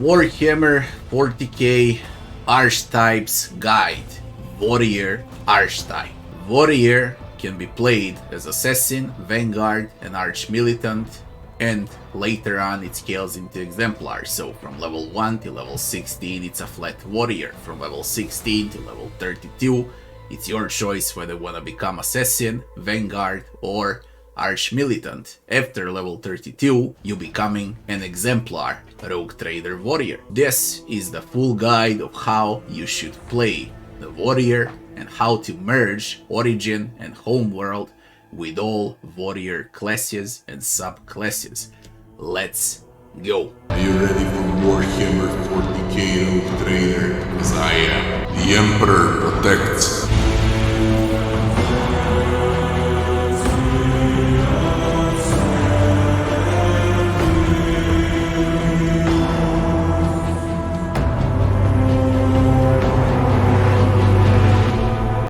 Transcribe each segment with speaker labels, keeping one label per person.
Speaker 1: Warhammer 40k Archetypes Guide. Warrior Archetype. Warrior can be played as Assassin, Vanguard, and Arch-Militant, and later on it scales into Exemplar. So from level 1 to level 16 it's a flat Warrior. From level 16 to level 32 it's your choice whether you want to become Assassin, Vanguard, or Arch-Militant. After level 32, you becoming an Exemplar, Rogue Trader Warrior. This is the full guide of how you should play the Warrior and how to merge Origin and Homeworld with all Warrior classes and subclasses. Let's go!
Speaker 2: Are you ready for Warhammer 40k Rogue Trader? Because I am. The Emperor protects.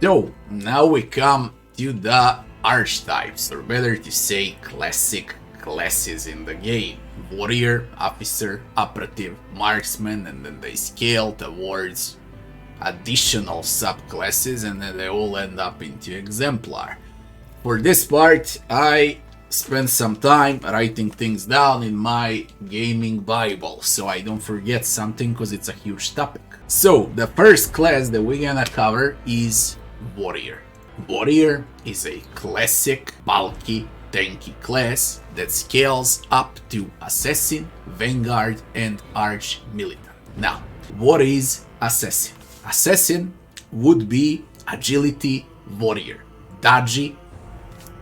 Speaker 1: So, now we come to the archetypes, or better to say classic classes in the game. Warrior, Officer, Operative, Marksman, and then they scale towards additional subclasses and then they all end up into Exemplar. For this part, I spent some time writing things down in my gaming bible so I don't forget something because it's a huge topic. So, the first class that we're gonna cover is Warrior. Warrior is a classic, bulky, tanky class that scales up to Assassin, Vanguard, and Arch-Militant. Now, what is Assassin? Assassin would be Agility Warrior, Dodgy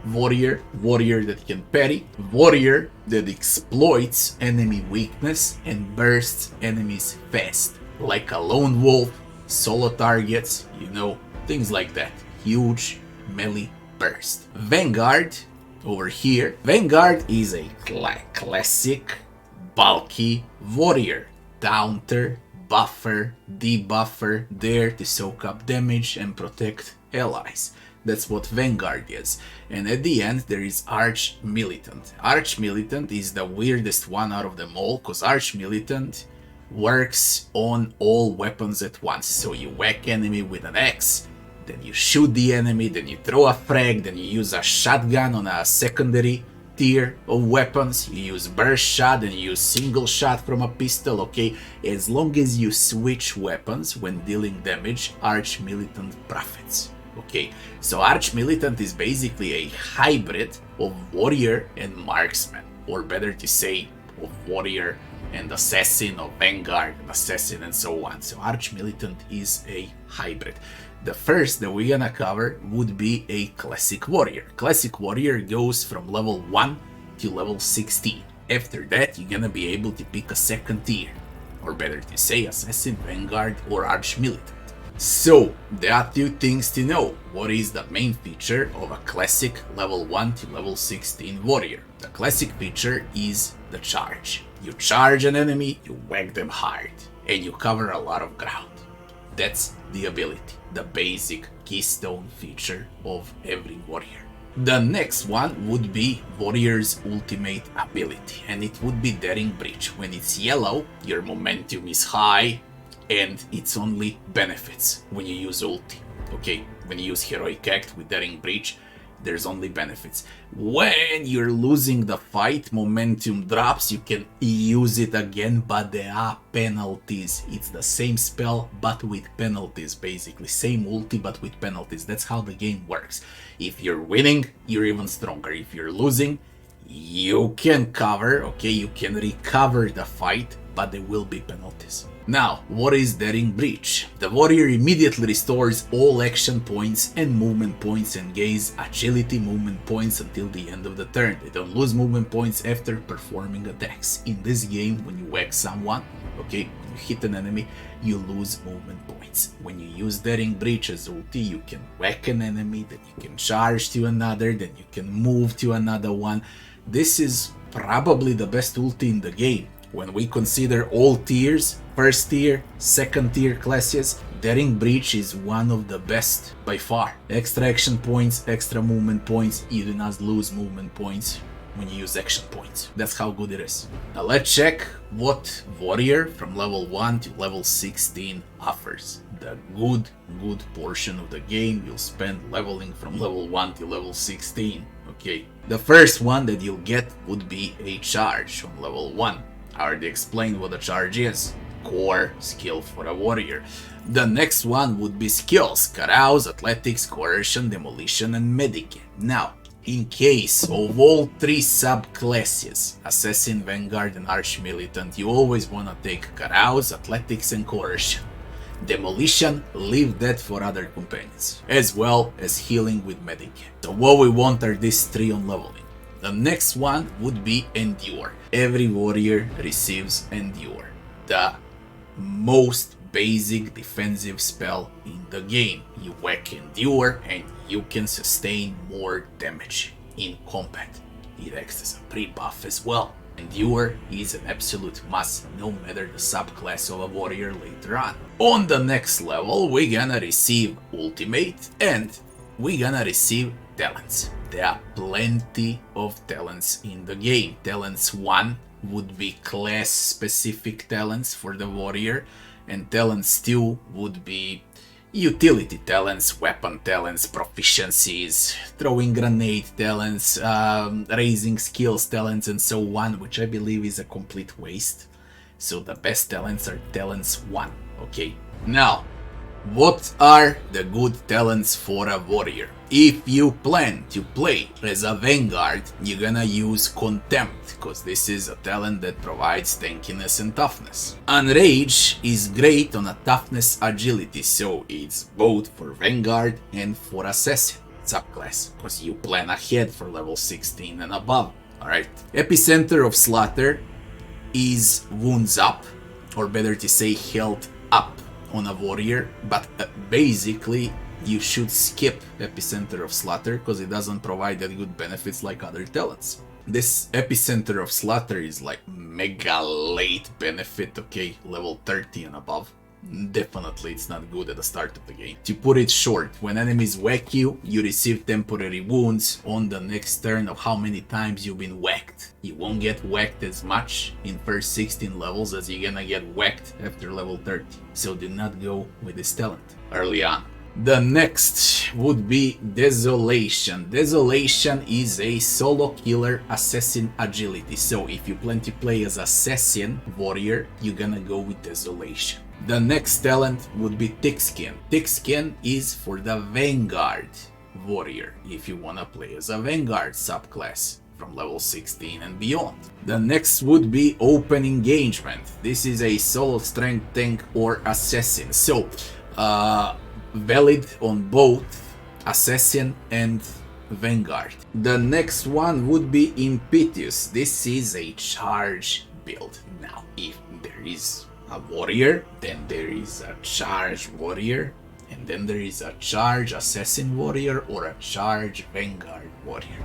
Speaker 1: Warrior, Warrior that can parry, Warrior that exploits enemy weakness and bursts enemies fast, like a lone wolf, solo targets, things like that. Huge melee burst. Vanguard, over here. Vanguard is a classic, bulky warrior. Counter, buffer, debuffer, there to soak up damage and protect allies. That's what Vanguard is. And at the end there is Arch-Militant. Arch-Militant is the weirdest one out of them all, because Arch-Militant works on all weapons at once. So you whack enemy with an axe, then you shoot the enemy, then you throw a frag, then you use a shotgun on a secondary tier of weapons, you use burst shot, and you use single shot from a pistol, okay? As long as you switch weapons when dealing damage, Arch-Militant profits, okay? So Arch-Militant is basically a hybrid of Warrior and Marksman, or better to say, of Warrior and Assassin, or Vanguard and Assassin, and so on. So Arch-Militant is a hybrid. The first that we're gonna cover would be a Classic Warrior. Classic Warrior goes from level 1 to level 16. After that, you're gonna be able to pick a second tier, or better to say Assassin, Vanguard, or Arch-Militant. So, there are two things to know. What is the main feature of a Classic level 1 to level 16 Warrior? The Classic feature is the charge. You charge an enemy, you whack them hard, and you cover a lot of ground. That's the ability, the basic keystone feature of every warrior. The next one would be Warrior's ultimate ability, and it would be Daring Breach. When it's yellow, your momentum is high, and it's only benefits when you use ulti. Okay, when you use Heroic Act with Daring Breach, there's only benefits. When you're losing the fight, momentum drops, you can use it again, but there are penalties. It's the same spell, but with penalties, basically. Same ulti, but with penalties. That's how the game works. If you're winning, you're even stronger. If you're losing, you can cover, okay, you can recover the fight, but there will be penalties. Now, what is Daring Breach? The warrior immediately restores all action points and movement points and gains agility movement points until the end of the turn. They don't lose movement points after performing attacks. In this game, when you whack someone, okay, when you hit an enemy, you lose movement points. When you use Daring Breach as ulti, you can whack an enemy, then you can charge to another, then you can move to another one. This is probably the best ulti in the game. When we consider all tiers, first tier, second tier classes, Daring Breach is one of the best by far. Extra action points, extra movement points, you do not lose movement points. when you use action points. That's how good it is. Now let's check what Warrior from level 1 to level 16 offers. The good portion of the game you'll spend leveling from level 1 to level 16. Okay, the first one that you'll get would be a charge on level 1. I already explained what a charge is. Core skill for a warrior. The next one would be skills: carouse, athletics, coercion, demolition, and medic. Now, in case of all three subclasses, Assassin, Vanguard, and Arch-Militant, you always want to take carouse, athletics, and coercion. Demolition, leave that for other companions, as well as healing with medic. So what we want are these three on leveling. The next one would be endure. Every warrior receives endure, the most basic defensive spell in the game. You whack endure and you can sustain more damage in combat. It acts as a pre-buff as well. Endure is an absolute must, no matter the subclass of a warrior later on. On the next level, we're gonna receive ultimate and we're gonna receive talents. There are plenty of talents in the game. Talents 1 would be class specific talents for the warrior, and talents 2 would be utility talents, weapon talents, proficiencies, throwing grenade talents, raising skills talents, and so on, which I believe is a complete waste. So the best talents are talents 1. Okay, now what are the good talents for a warrior? If you plan to play as a Vanguard, you're gonna use Contempt, because this is a talent that provides tankiness and toughness. Enrage is great on a toughness agility, so it's both for Vanguard and for Assassin subclass, because you plan ahead for level 16 and above. Alright. Epicenter of Slaughter is wounds up, or better to say health up on a warrior, but basically you should skip Epicenter of Slaughter because it doesn't provide that good benefits like other talents. This Epicenter of Slaughter is like mega late benefit, okay, level 30 and above. Definitely it's not good at the start of the game. To put it short, when enemies whack you, you receive temporary wounds on the next turn of how many times you've been whacked. You won't get whacked as much in first 16 levels as you're gonna get whacked after level 30. So do not go with this talent early on. The next would be Desolation. Desolation is a solo killer assassin agility. So if you plan to play as assassin warrior, you're gonna go with Desolation. The next talent would be Thick Skin. Thick Skin is for the Vanguard Warrior, if you wanna play as a Vanguard subclass from level 16 and beyond. The next would be Open Engagement. This is a solo strength tank or assassin. So, valid on both Assassin and Vanguard. The next one would be Impetuous. This is a charge build. Now, if there is a warrior, then there is a charge warrior, and then there is a charge assassin warrior, or a charge Vanguard warrior,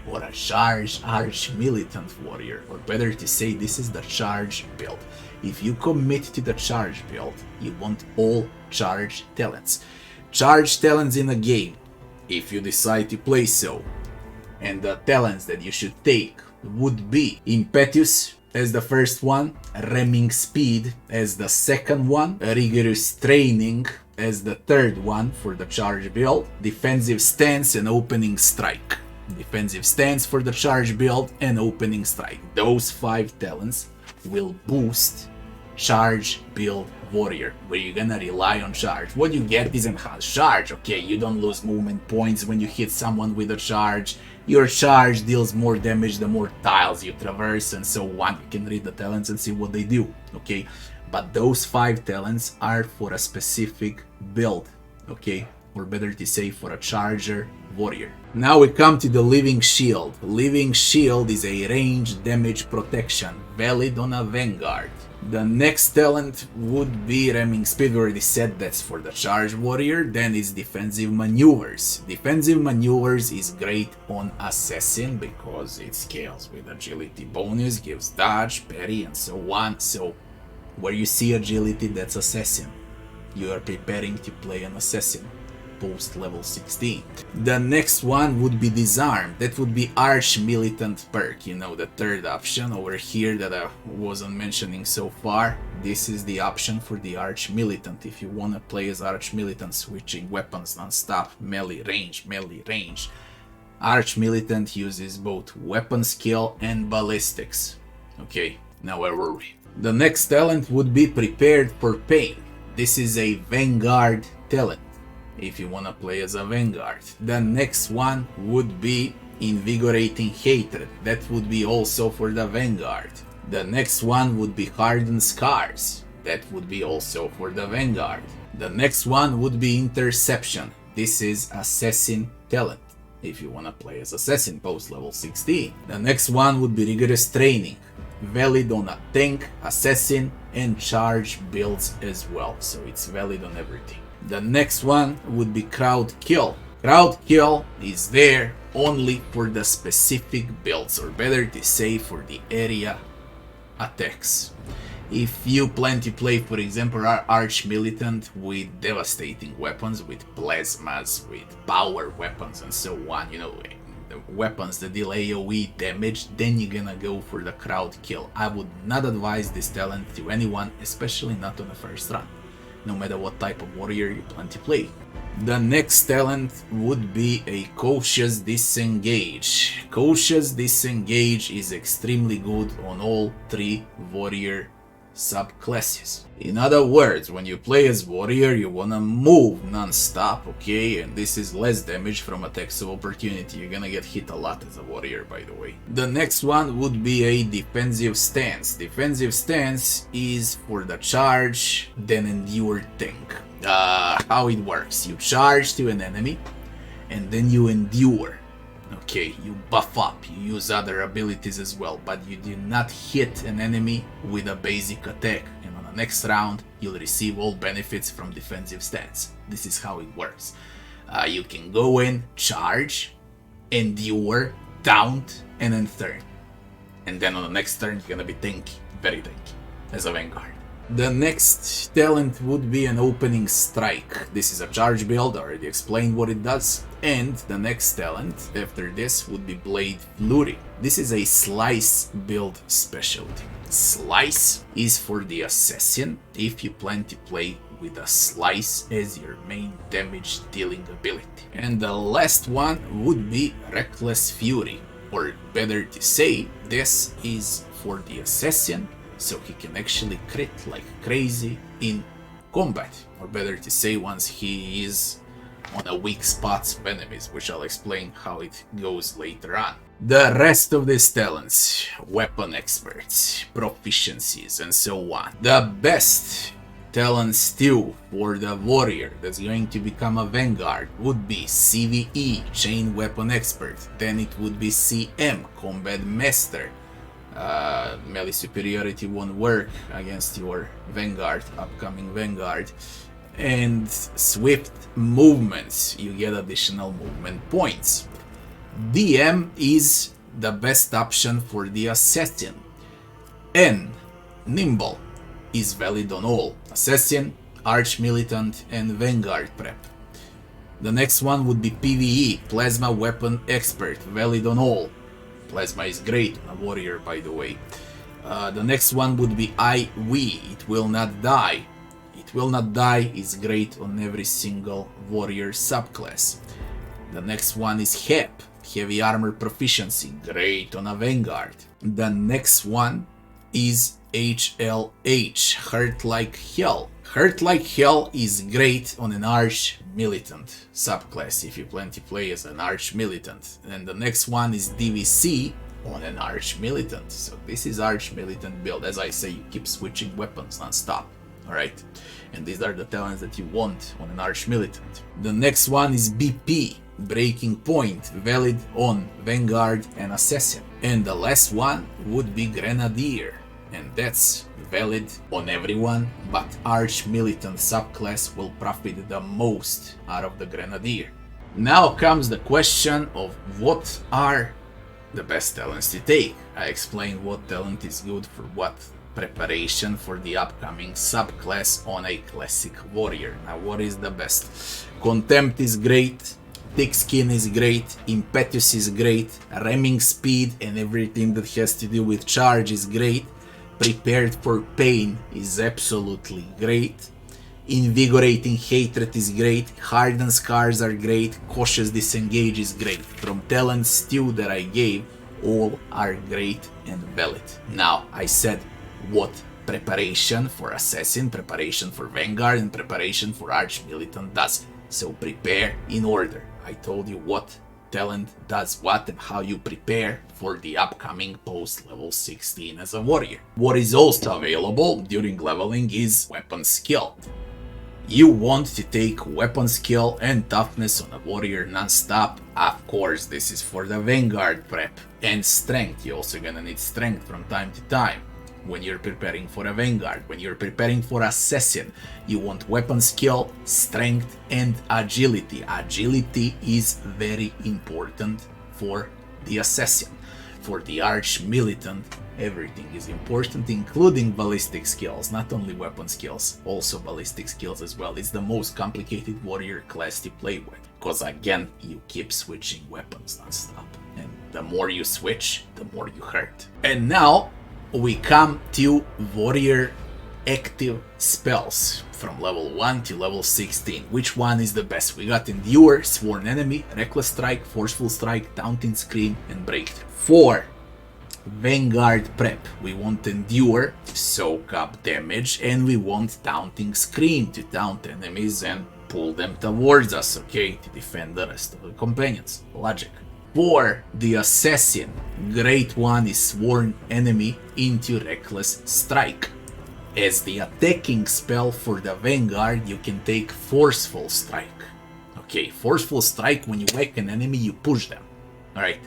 Speaker 1: or a charge arch-militant warrior, or better to say, this is the charge build. If you commit to the charge build, you want all charge talents. Charge talents in a game, if you decide to play so, and the talents that you should take would be Impetuous as the first one, Ramming Speed as the second one, Rigorous Training as the third one for the charge build, Defensive Stance and Opening Strike. Defensive Stance for the charge build and Opening Strike. Those 5 talents will boost charge build warrior, where you're gonna rely on charge. What you get is enhanced charge. Okay, you don't lose movement points when you hit someone with a charge. Your charge deals more damage the more tiles you traverse and so on. You can read the talents and see what they do. Okay, but those 5 talents are for a specific build. Okay, or better to say, for a charger warrior. Now we come to the Living Shield. Living Shield is a range damage protection, valid on a Vanguard. The next talent would be Ramming Speed. We already said that's for the charge warrior. Then is Defensive Maneuvers. Defensive Maneuvers is great on Assassin because it scales with agility bonus, gives dodge, parry, and so on. So where you see agility, that's Assassin. You are preparing to play an Assassin post level 16. The next one would be Disarm. That would be Arch Militant perk, you know, the third option over here that I wasn't mentioning so far. This is the option for the Arch Militant. If you want to play as Arch Militant, switching weapons non-stop, melee range. Arch Militant uses both weapon skill and ballistics. Okay, now where were we? The next talent would be Prepared for Pain. This is a Vanguard talent, if you wanna play as a Vanguard. The next one would be Invigorating Hatred. That would be also for the Vanguard. The next one would be Hardened Scars. That would be also for the Vanguard. The next one would be Interception. This is Assassin talent, if you wanna play as Assassin post level 16. The next one would be Rigorous Training. Valid on a tank, assassin, and charge builds as well, so it's valid on everything. The next one would be Crowd Kill. Crowd Kill is there only for the specific builds, or better to say for the area attacks. If you plan to play, for example, Arch Militant with devastating weapons, with plasmas, with power weapons and so on, you know, weapons that deal AoE damage, then you're gonna go for the Crowd Kill. I would not advise this talent to anyone, especially not on the first run, no matter what type of warrior you plan to play. The next talent would be a Cautious Disengage. Cautious Disengage is extremely good on all three warrior subclasses. In other words, when you play as warrior, you wanna move non-stop, okay? And this is less damage from attacks of opportunity. You're gonna get hit a lot as a warrior, by the way. The next one would be a Defensive Stance. Defensive Stance is for the charge, then endure tank. How it works: you charge to an enemy, and then you endure. Okay, you buff up, you use other abilities as well, but you do not hit an enemy with a basic attack, and on the next round you'll receive all benefits from Defensive Stance. This is how it works. You can go in, charge, endure, taunt, and then turn. And then on the next turn you're gonna be tanky, very tanky, as a Vanguard. The next talent would be an Opening Strike. This is a charge build, I already explained what it does. And the next talent after this would be Blade Flurry. This is a slice build specialty. Slice is for the assassin if you plan to play with a slice as your main damage dealing ability. And the last one would be Reckless Fury, or better to say, this is for the assassin, so he can actually crit like crazy in combat, or better to say, once he is on a weak spots of enemies, which I'll explain how it goes later on. The rest of these talents, weapon experts, proficiencies, and so on. The best talents too for the warrior that's going to become a Vanguard would be CVE, Chain Weapon Expert, then it would be CM, Combat Master. Melee superiority won't work against your Vanguard, upcoming Vanguard. And swift movements, you get additional movement points. DM is the best option for the assassin. And Nimble is valid on all Assassin, Arch Militant, and Vanguard prep. The next one would be PvE, Plasma Weapon Expert, valid on all. Plasma is great on a warrior, by the way. The next one would be IW, It Will Not Die. It Will Not Die is great on every single warrior subclass. The next one is HEP, Heavy Armor Proficiency, great on a Vanguard. The next one is HLH, Hurt Like Hell. Hurt Like Hell is great on an Arch Militant subclass if you plan to play as an Arch Militant. And the next one is DVC on an Arch Militant. So this is Arch Militant build. As I say, you keep switching weapons non-stop. Alright? And these are the talents that you want on an Arch Militant. The next one is BP, Breaking Point, valid on Vanguard and Assassin. And the last one would be Grenadier, and that's valid on everyone, but Arch Militant subclass will profit the most out of the Grenadier. Now comes the question of what are the best talents to take. I explained what talent is good for what preparation for the upcoming subclass on a classic warrior. Now, what is the best? Contempt is great, thick skin is great, impetus is great, ramming speed and everything that has to do with charge is great, prepared for pain is absolutely great, invigorating hatred is great, hardened scars are great, cautious disengage is great. From talents too that I gave, all are great and valid. Now, I said what preparation for assassin, preparation for vanguard, and preparation for arch-militant does. So prepare in order. I told you what talent does what and how you prepare for the upcoming post level 16 as a warrior. What is also available during leveling is weapon skill. You want to take weapon skill and toughness on a warrior non-stop. Of course, this is for the vanguard prep. And strength. You're also gonna need strength from time to time when you're preparing for a vanguard. When you're preparing for assassin, you want weapon skill, strength, and agility. Agility is very important for the assassin. For the arch-militant, everything is important, including ballistic skills, not only weapon skills, also ballistic skills as well. It's the most complicated warrior class to play with, because again, you keep switching weapons non-stop. And the more you switch, the more you hurt. And now, we come to warrior active spells from level 1 to level 16. Which one is the best? We got Endure, Sworn Enemy, Reckless Strike, Forceful Strike, Taunting Scream, and Breakthrough. For Vanguard prep, we want Endure to soak up damage, and we want Taunting Scream to taunt enemies and pull them towards us, okay, to defend the rest of the companions. Logic. For the Assassin, great one is Sworn Enemy into Reckless Strike. As the attacking spell for the Vanguard, you can take Forceful Strike. Okay, Forceful Strike, when you whack an enemy, you push them. Alright,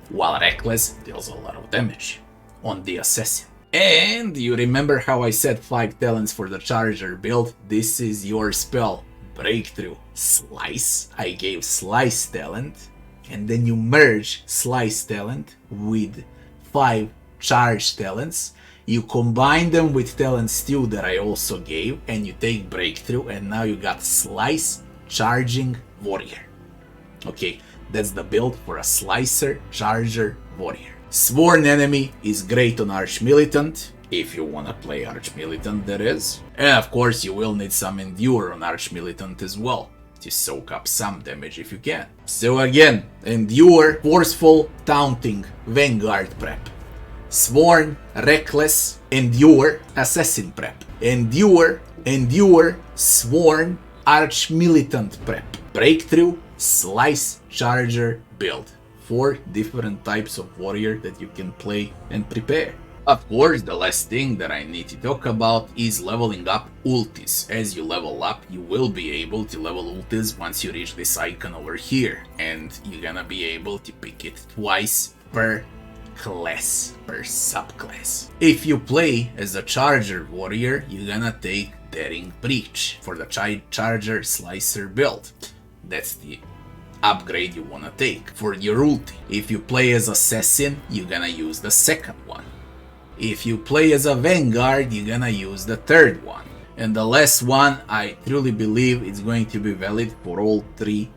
Speaker 1: while Reckless deals a lot of damage on the Assassin. And you remember how I said 5 talents for the Charger build? This is your spell. Breakthrough. Slice. I gave Slice talent. And then you merge Slice talent with 5 Charge talents. You combine them with talents too that I also gave, and you take Breakthrough, and now you got Slice Charging Warrior. Okay, that's the build for a Slicer Charger Warrior. Sworn Enemy is great on Arch-Militant, if you wanna play Arch-Militant, that is. And of course you will need some Endure on Arch-Militant as well, to soak up some damage if you can. So again, Endure, Forceful, Taunting, Vanguard prep. Sworn, Reckless, Endure, Assassin prep. Endure, Sworn, Arch-Militant prep. Breakthrough, Slice, Charger build. 4 different types of warrior that you can play and prepare. Of course, the last thing that I need to talk about is leveling up ultis. As you level up, you will be able to level ultis once you reach this icon over here, and you're gonna be able to pick it twice per class, per subclass. If you play as a Charger Warrior, you're gonna take Daring Breach for the Charger Slicer build. That's the upgrade you wanna take for your ulti. If you play as Assassin, you're gonna use the second one. If you play as a Vanguard, you're gonna use the third one. And the last one, I truly believe it's going to be valid for all 3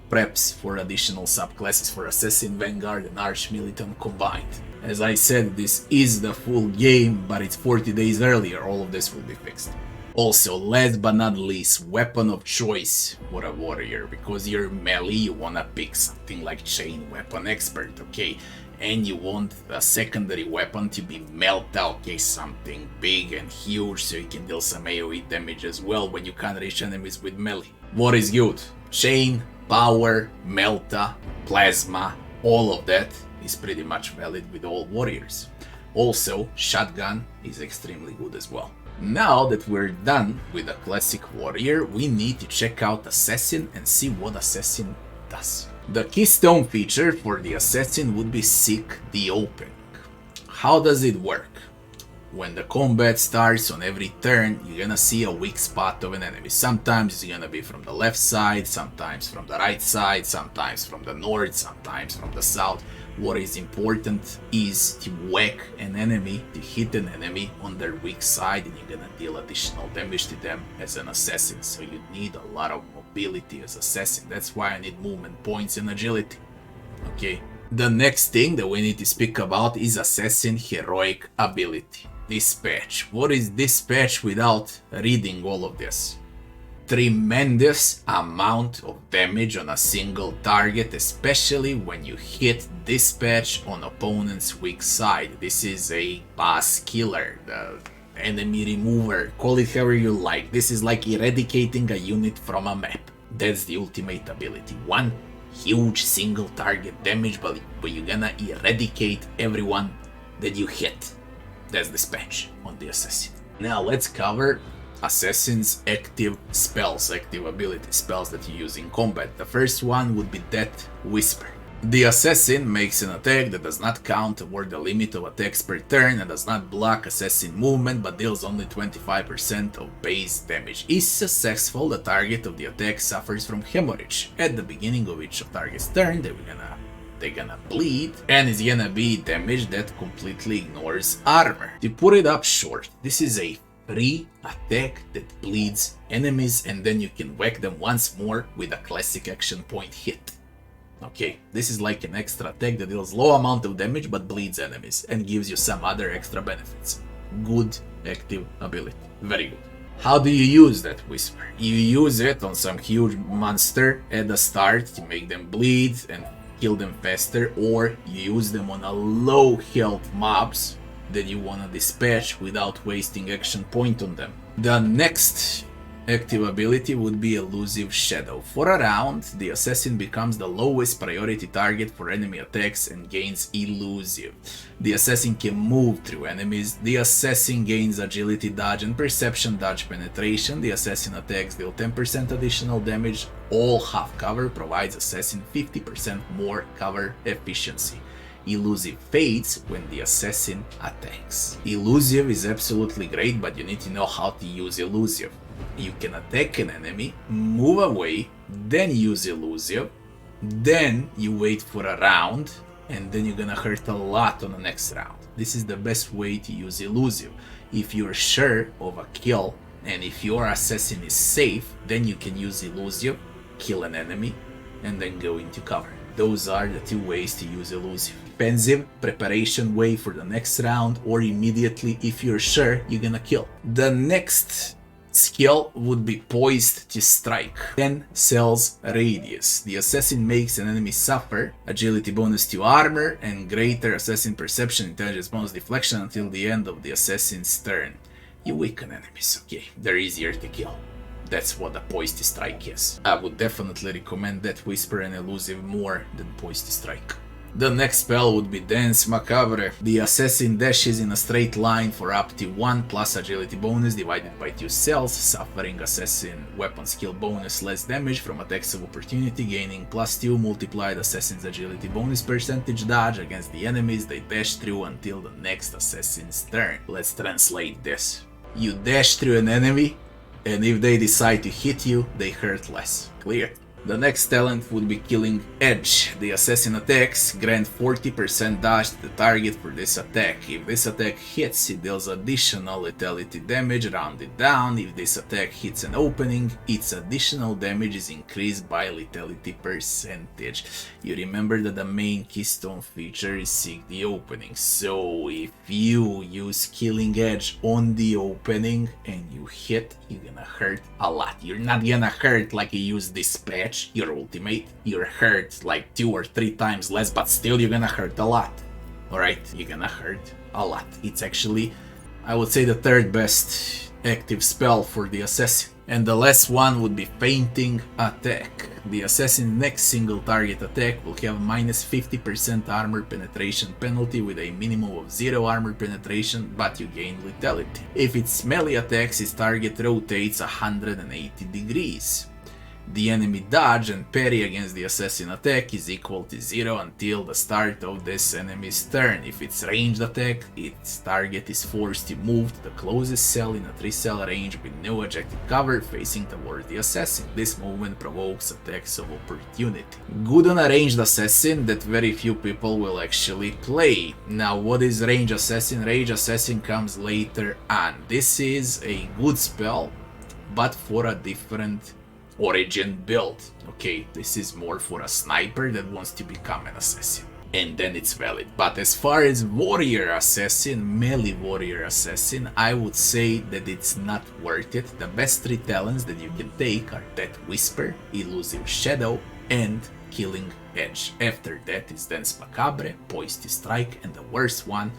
Speaker 1: preps for additional subclasses for Assassin, Vanguard, and Arch-Militant combined. As I said, this is the full game, but it's 40 days earlier, all of this will be fixed. Also, last but not least, weapon of choice for a warrior. Because you're melee, you wanna pick something like Chain Weapon Expert, okay? And you want a secondary weapon to be Melta, okay? Something big and huge so you can deal some AoE damage as well when you can't reach enemies with melee. What is good? Chain, Power, Melta, Plasma, all of that is pretty much valid with all warriors. Also, Shotgun is extremely good as well. Now that we're done with a classic warrior, we need to check out Assassin and see what Assassin does. The keystone feature for the Assassin would be Seek the Opening. How does it work? When the combat starts on every turn, you're gonna see a weak spot of an enemy. Sometimes it's gonna be from the left side, sometimes from the right side, sometimes from the north, sometimes from the south. What is important is to whack an enemy, to hit an enemy on their weak side, and you're gonna deal additional damage to them as an assassin. So you need a lot of mobility as assassin. That's why I need movement points and agility. Okay. The next thing that we need to speak about is assassin heroic ability. Dispatch. What is dispatch without reading all of this? Tremendous amount of damage on a single target, especially when you hit dispatch on opponent's weak side. This is a boss killer, the enemy remover, call it however you like. This is like eradicating a unit from a map. That's the ultimate ability. One huge single target damage, but you're gonna eradicate everyone that you hit. That's dispatch on the assassin. Now let's cover assassin's active spells, active ability spells that you use in combat. The first one would be Death Whisper. The assassin makes an attack that does not count toward the limit of attacks per turn and does not block assassin movement but deals only 25% of base damage. If successful, the target of the attack suffers from hemorrhage. At the beginning of each target's turn, they're gonna bleed, and it's gonna be damage that completely ignores armor. To put it up short, this is a free attack that bleeds enemies, and then you can whack them once more with a classic action point hit. Okay, this is like an extra attack that deals low amount of damage but bleeds enemies and gives you some other extra benefits. Good active ability, very good. How do you use that whisper? You use it on some huge monster at the start to make them bleed and kill them faster, or you use them on a low health mobs that you wanna dispatch without wasting action point on them. The next active ability would be Elusive Shadow. For a round, the assassin becomes the lowest priority target for enemy attacks and gains Elusive. The assassin can move through enemies. The assassin gains agility dodge and perception dodge penetration. The assassin attacks deal 10% additional damage. All half cover provides assassin 50% more cover efficiency. Elusive fades when the assassin attacks. Elusive is absolutely great, but you need to know how to use Elusive. You can attack an enemy, move away, then use Elusive, then you wait for a round, and then you're gonna hurt a lot on the next round. This is the best way to use Elusive. If you're sure of a kill, and if your assassin is safe, then you can use Elusive, kill an enemy, and then go into cover. Those are the two ways to use Elusive. Defensive, preparation way for the next round, or immediately if you're sure you're gonna kill. The next skill would be Poised to Strike. 10 cells radius. The assassin makes an enemy suffer agility bonus to armor and greater assassin perception intelligence bonus deflection until the end of the assassin's turn. You weaken enemies, okay, they're easier to kill. That's what a Poised to Strike is. I would definitely recommend that Whisper and Elusive more than Poised to Strike. The next spell would be Dance Macabre. The assassin dashes in a straight line for up to 1 plus agility bonus divided by 2 cells, suffering assassin weapon skill bonus less damage from attacks of opportunity, gaining +2 multiplied assassin's agility bonus percentage dodge against the enemies they dash through until the next assassin's turn. Let's translate this. You dash through an enemy, and if they decide to hit you, they hurt less. Clear? The next talent would be Killing Edge. The assassin attacks grant 40% dodge to the target for this attack. If this attack hits, it deals additional lethality damage rounded down. If this attack hits an opening, its additional damage is increased by lethality percentage. You remember that the main keystone feature is Seek the Opening. So if you use Killing Edge on the opening and you hit, you're gonna hurt a lot. You're not gonna hurt like you use Dispatch, your ultimate. You're hurt like 2 or 3 times less, but still you're gonna hurt a lot. Alright, you're gonna hurt a lot. It's actually, I would say, the 3rd best active spell for the assassin. And the last one would be Fainting Attack. The assassin's next single target attack will have -50% armor penetration penalty with a minimum of 0 armor penetration, but you gain lethality. If it's melee attacks, its target rotates 180 degrees. The enemy dodge and parry against the assassin attack is equal to 0 until the start of this enemy's turn. If it's ranged attack, its target is forced to move to the closest cell in a 3-cell range with no adjective cover facing towards the assassin. This movement provokes attacks of opportunity. Good on a ranged assassin that very few people will actually play. Now, what is range assassin? Range assassin comes later on. This is a good spell, but for a different origin build. Okay, this is more for a sniper that wants to become an assassin, and then it's valid. But as far as warrior assassin, melee warrior assassin, I would say that it's not worth it. The best 3 talents that you can take are Death Whisper, Elusive Shadow, and Killing Edge. After that is Dance Macabre, Poised to Strike, and the worst one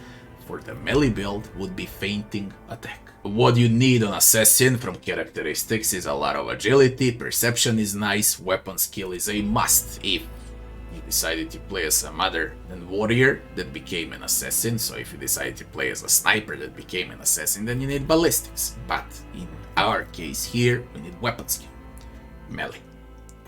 Speaker 1: for the melee build would be Fainting Attack. What you need on Assassin from characteristics is a lot of agility, perception is nice, weapon skill is a must if you decided to play as some other than warrior that became an assassin. So if you decide to play as a sniper that became an assassin, then you need ballistics. But in our case here, we need weapon skill, melee.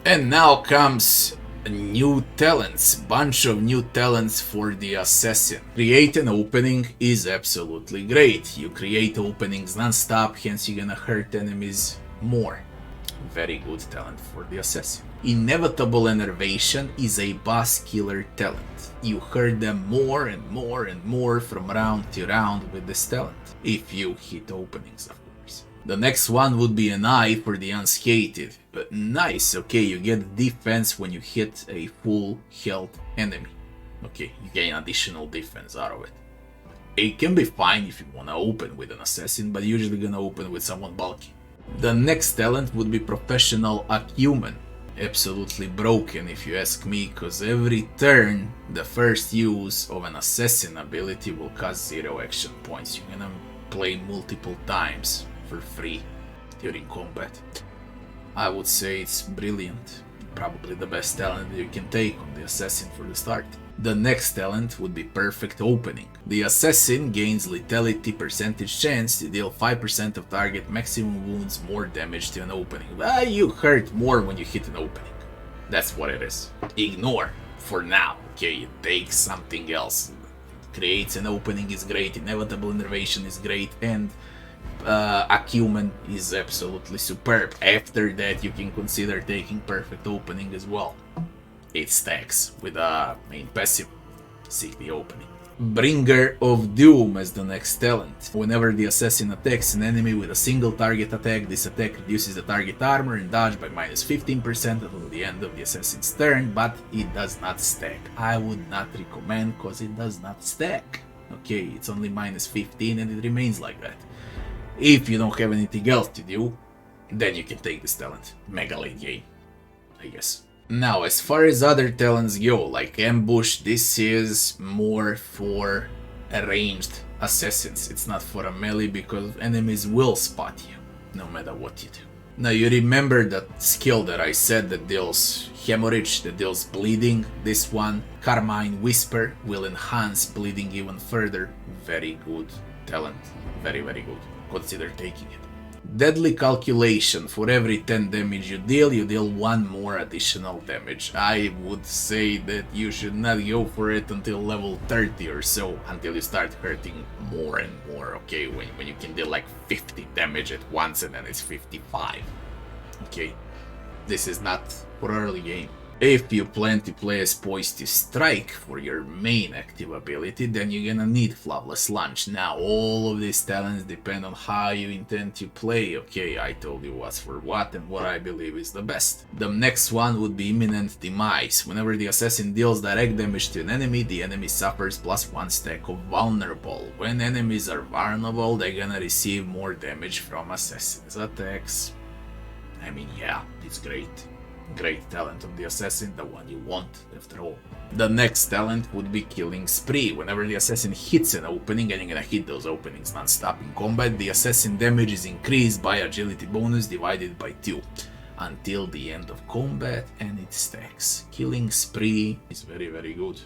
Speaker 1: And now comes new talents, bunch of new talents for the assassin. Create an opening is absolutely great. You create openings non-stop, hence you're gonna hurt enemies more. Very good talent for the assassin. Inevitable Enervation is a boss killer talent. You hurt them more and more and more from round to round with this talent, if you hit openings, of course. The next one would be an Eye for the Unscathed. But nice, okay, you get defense when you hit a full health enemy. Okay, you gain additional defense out of it. It can be fine if you wanna open with an assassin, but usually gonna open with someone bulky. The next talent would be Professional Acumen. Absolutely broken if you ask me, cause every turn the first use of an assassin ability will cost 0 action points. You're gonna play multiple times for free during combat. I would say it's brilliant, probably the best talent that you can take on the assassin for the start. The next talent would be Perfect Opening. The assassin gains lethality percentage chance to deal 5% of target maximum wounds more damage to an opening. Well, you hurt more when you hit an opening. That's what it is. Ignore for now, okay? Take something else. Creates an opening is great, Inevitable Enervation is great, and Acumen is absolutely superb. After that you can consider taking Perfect Opening as well. It stacks with a main passive, Seek the Opening. Bringer of Doom as the next talent. Whenever the assassin attacks an enemy with a single target attack, this attack reduces the target armor and dodge by minus 15% until the end of the assassin's turn, but it does not stack. I would not recommend cause it does not stack. Okay, it's only minus 15 and it remains like that. If you don't have anything else to do, then you can take this talent. Mega late game, I guess. Now, as far as other talents go, like Ambush, this is more for ranged assassins. It's not for a melee because enemies will spot you, no matter what you do. Now, you remember that skill that I said that deals hemorrhage, that deals bleeding? This one, Carmine Whisper, will enhance bleeding even further. Very good talent, very, very good. Consider taking it. Deadly Calculation. For every 10 damage you deal 1 more additional damage. I would say that you should not go for it until level 30 or so, until you start hurting more and more, okay? When you can deal like 50 damage at once and then it's 55. Okay? This is not for early game. If you plan to play as Poised to Strike for your main active ability, then you're gonna need Flawless Launch. Now, all of these talents depend on how you intend to play, okay? I told you what's for what and what I believe is the best. The next one would be Imminent Demise. Whenever the assassin deals direct damage to an enemy, the enemy suffers +1 stack of Vulnerable. When enemies are vulnerable, they're gonna receive more damage from assassin's attacks. I mean, yeah, it's great. Great talent of the assassin, the one you want after all. The next talent would be Killing Spree. Whenever the assassin hits an opening, and you're gonna hit those openings non-stop in combat, the assassin damage is increased by agility bonus divided by 2 until the end of combat, and it stacks. Killing Spree is very, very good.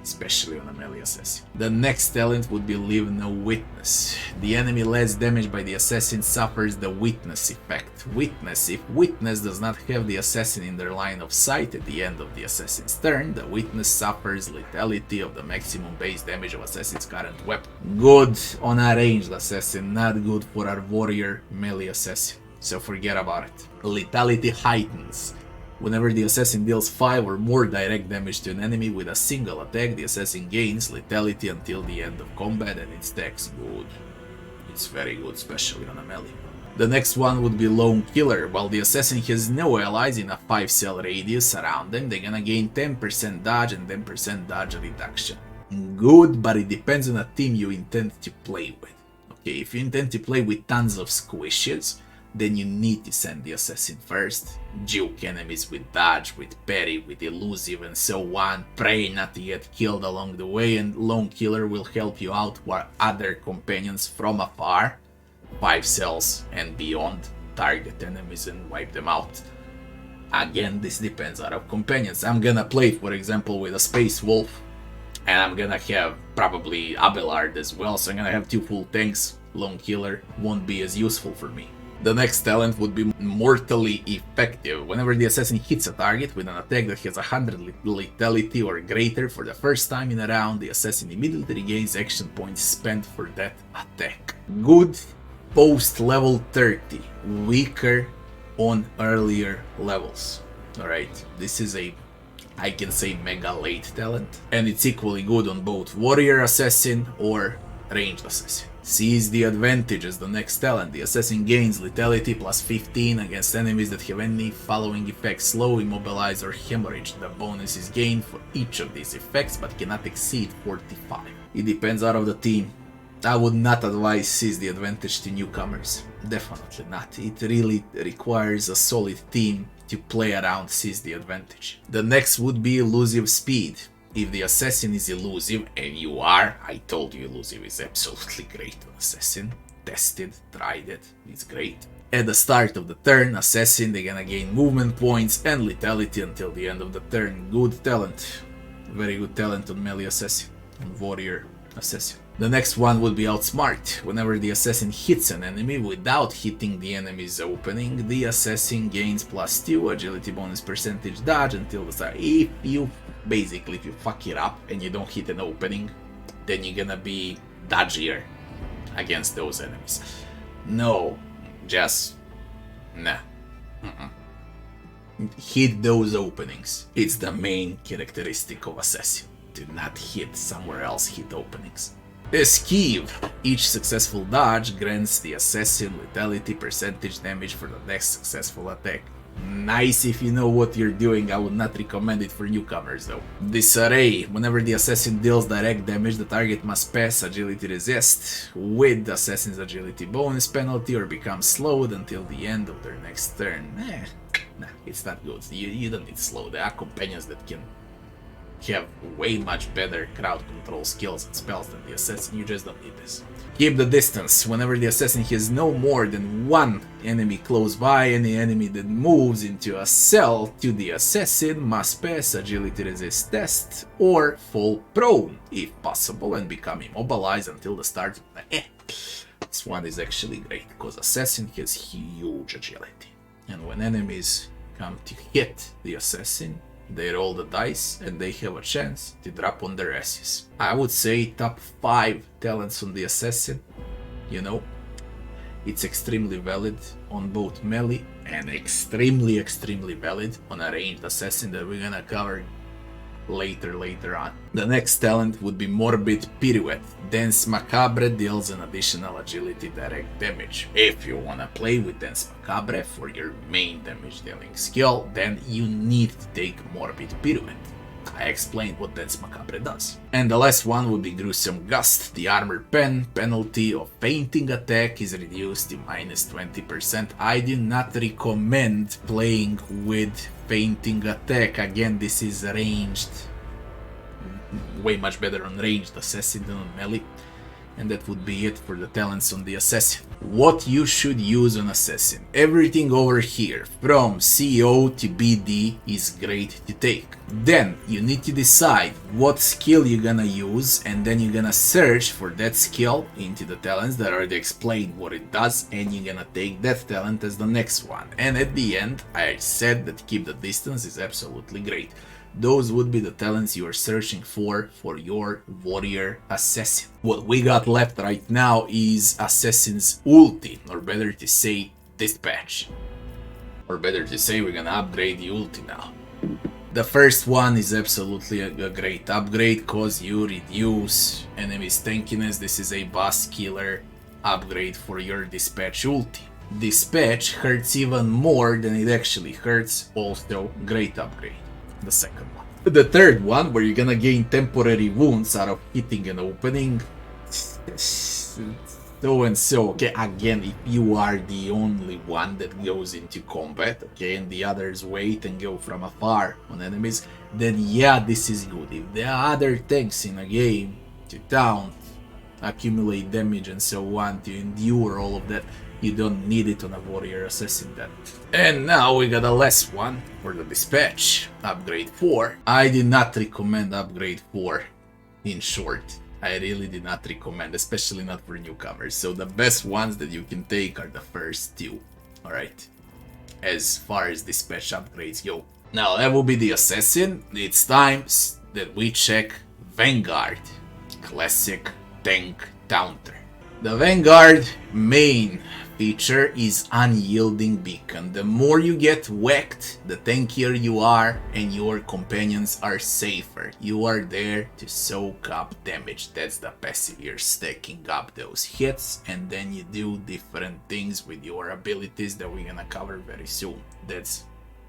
Speaker 1: especially on a melee assassin. The next talent would be Leave No Witness. The enemy less damaged by the assassin suffers the witness effect. Witness: if witness does not have the assassin in their line of sight at the end of the assassin's turn, the witness suffers lethality of the maximum base damage of assassin's current weapon. Good on a ranged assassin, not good for our warrior melee assassin, so forget about it. Lethality heightens. Whenever the assassin deals 5 or more direct damage to an enemy with a single attack, the assassin gains lethality until the end of combat and it stacks good. It's very good, especially on a melee. The next one would be Lone Killer. While the assassin has no allies in a 5-cell radius around them, they're gonna gain 10% dodge and 10% dodge reduction. Good, but it depends on the team you intend to play with. Okay, if you intend to play with tons of squishes, then you need to send the assassin first, juke enemies with dodge, with parry, with elusive and so on, pray not to get killed along the way, and Lone Killer will help you out while other companions from afar, 5 cells and beyond, target enemies and wipe them out. Again, this depends on our companions. I'm gonna play, for example, with a Space Wolf, and I'm gonna have probably Abelard as well, so I'm gonna have 2 full tanks. Lone Killer won't be as useful for me. The next talent would be Mortally Effective. Whenever the assassin hits a target with an attack that has 100 lethality or greater for the first time in a round, the assassin immediately regains action points spent for that attack. Good post level 30, weaker on earlier levels. Alright, this is a, I can say, mega late talent, and it's equally good on both warrior assassin or ranged assassin. Seize the Advantage as the next talent. The assassin gains lethality plus 15 against enemies that have any following effects: slow, immobilize, or hemorrhage. The bonus is gained for each of these effects but cannot exceed 45. It depends out of the team. I would not advise Seize the Advantage to newcomers. Definitely not. It really requires a solid team to play around Seize the Advantage. The next would be Elusive Speed. If the assassin is elusive, and you are, I told you elusive is absolutely great on assassin. Tested, tried it, it's great. At the start of the turn, assassin, they're gonna gain movement points and lethality until the end of the turn. Good talent. Very good talent on melee assassin, on warrior assassin. The next one would be Outsmart. Whenever the assassin hits an enemy without hitting the enemy's opening, the assassin gains +2 agility bonus percentage dodge until the start. If you fuck it up and you don't hit an opening, then you're gonna be dodgier against those enemies. No, just nah. Hit those openings. It's the main characteristic of assassin. Do not hit somewhere else, hit openings. Esquive. Each successful dodge grants the assassin lethality percentage damage for the next successful attack. Nice if you know what you're doing. I would not recommend it for newcomers though. Disarray. Whenever the assassin deals direct damage, the target must pass agility resist with the assassin's agility bonus penalty or become slowed until the end of their next turn. Nah, it's not good. You don't need slow. There are companions that can have way much better crowd control skills and spells than the assassin. You just don't need this. Keep the distance. Whenever the assassin has no more than one enemy close by, any enemy that moves into a cell to the assassin must pass agility resist test or fall prone if possible and become immobilized until the start of the This one is actually great because assassin has huge agility, and when enemies come to hit the assassin, they roll the dice and they have a chance to drop on their asses. I would say top 5 talents on the assassin, you know. It's extremely valid on both melee and extremely valid on a ranged assassin that we're gonna cover later on. The next talent would be Morbid Pirouette. Dance Macabre deals an additional agility direct damage. If you wanna play with Dance Macabre for your main damage dealing skill, then you need to take Morbid Pirouette. I explained what Dance Macabre does. And the last one would be Gruesome Gust. The armor pen penalty of fainting attack is reduced to -20%. I do not recommend playing with fainting attack. Again, this is ranged. Way much better on ranged assassin than on melee. And that would be it for the talents on the assassin. What you should use on assassin. Everything over here from CO to BD is great to take. Then you need to decide what skill you're gonna use, and then you're gonna search for that skill into the talents that already explain what it does, and you're gonna take that talent as the next one. And at the end, I said that keep the distance is absolutely great. Those would be the talents you are searching for your warrior assassin. What we got left right now is assassin's ulti, or better to say dispatch. Or better to say we're gonna upgrade the ulti now. The first one is absolutely a great upgrade cause you reduce enemy's tankiness. This is a boss killer upgrade for your dispatch ulti. Dispatch hurts even more than it actually hurts, also great upgrade. The second one. The third one, where you're gonna gain temporary wounds out of hitting an opening. So and so, okay, again, if you are the only one that goes into combat, okay, and the others wait and go from afar on enemies, then yeah, this is good. If there are other tanks in a game to taunt, accumulate damage and so on, to endure all of that, you don't need it on a warrior assassin then. And now we got a last one for the dispatch, upgrade 4. I did not recommend upgrade 4, in short. I really did not recommend, especially not for newcomers. So the best ones that you can take are the first two, alright? As far as dispatch upgrades go. Now that will be the assassin. It's time that we check Vanguard, classic tank counter. The Vanguard main feature is unyielding beacon. The more you get whacked, the tankier you are and your companions are safer. You are there to soak up damage. That's the passive. You're stacking up those hits and then you do different things with your abilities that we're gonna cover very soon. That's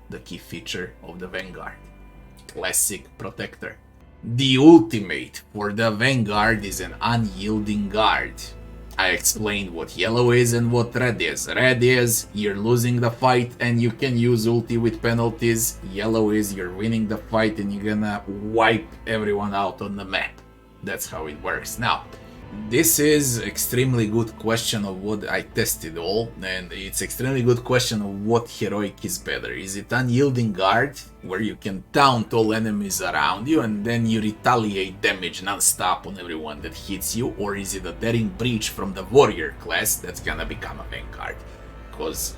Speaker 1: the key feature of the Vanguard. Classic protector. The ultimate for the Vanguard is an unyielding guard. I explained what yellow is and what red is. Red is you're losing the fight and you can use ulti with penalties. Yellow is you're winning the fight and you're gonna wipe everyone out on the map. That's how it works. Now, this is extremely good question of what I tested all, and it's extremely good question of what heroic is better. Is it unyielding guard, where you can taunt all enemies around you and then you retaliate damage non-stop on everyone that hits you, or is it a daring breach from the warrior class that's gonna become a vanguard? Because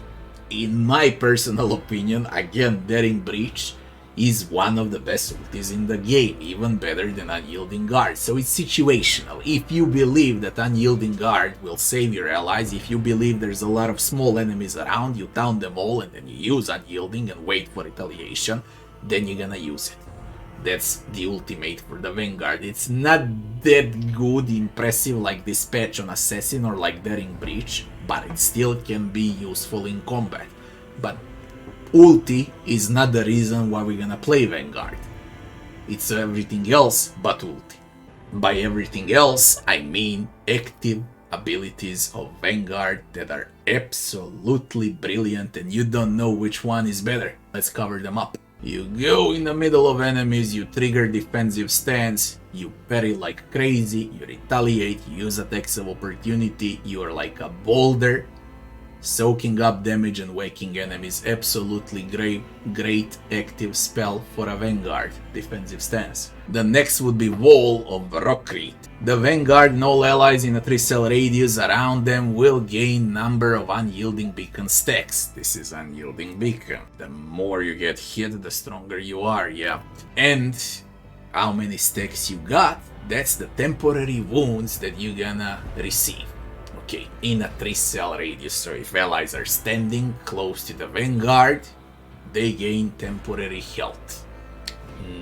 Speaker 1: in my personal opinion, again, daring breach is one of the best ultis in the game, even better than Unyielding Guard. So it's situational. If you believe that Unyielding Guard will save your allies, if you believe there's a lot of small enemies around, you taunt them all and then you use Unyielding and wait for retaliation, then you're gonna use it. That's the ultimate for the Vanguard. It's not that good, impressive like Dispatch on Assassin or like Daring Breach, but it still can be useful in combat. But ulti is not the reason why we're gonna play Vanguard. It's everything else but ulti. By everything else, I mean active abilities of Vanguard that are absolutely brilliant and you don't know which one is better. Let's cover them up. You go in the middle of enemies, you trigger defensive stance, you parry like crazy, you retaliate, you use attacks of opportunity, you are like a boulder, soaking up damage and waking enemies. Absolutely great active spell for a Vanguard defensive stance. The next would be Wall of Rockreed. The Vanguard and all allies in a 3-cell radius around them will gain number of Unyielding Beacon stacks. This is Unyielding Beacon. The more you get hit, the stronger you are, yeah. And how many stacks you got, that's the temporary wounds that you're gonna receive. Okay, in a 3-cell radius, so if allies are standing close to the Vanguard, they gain temporary health.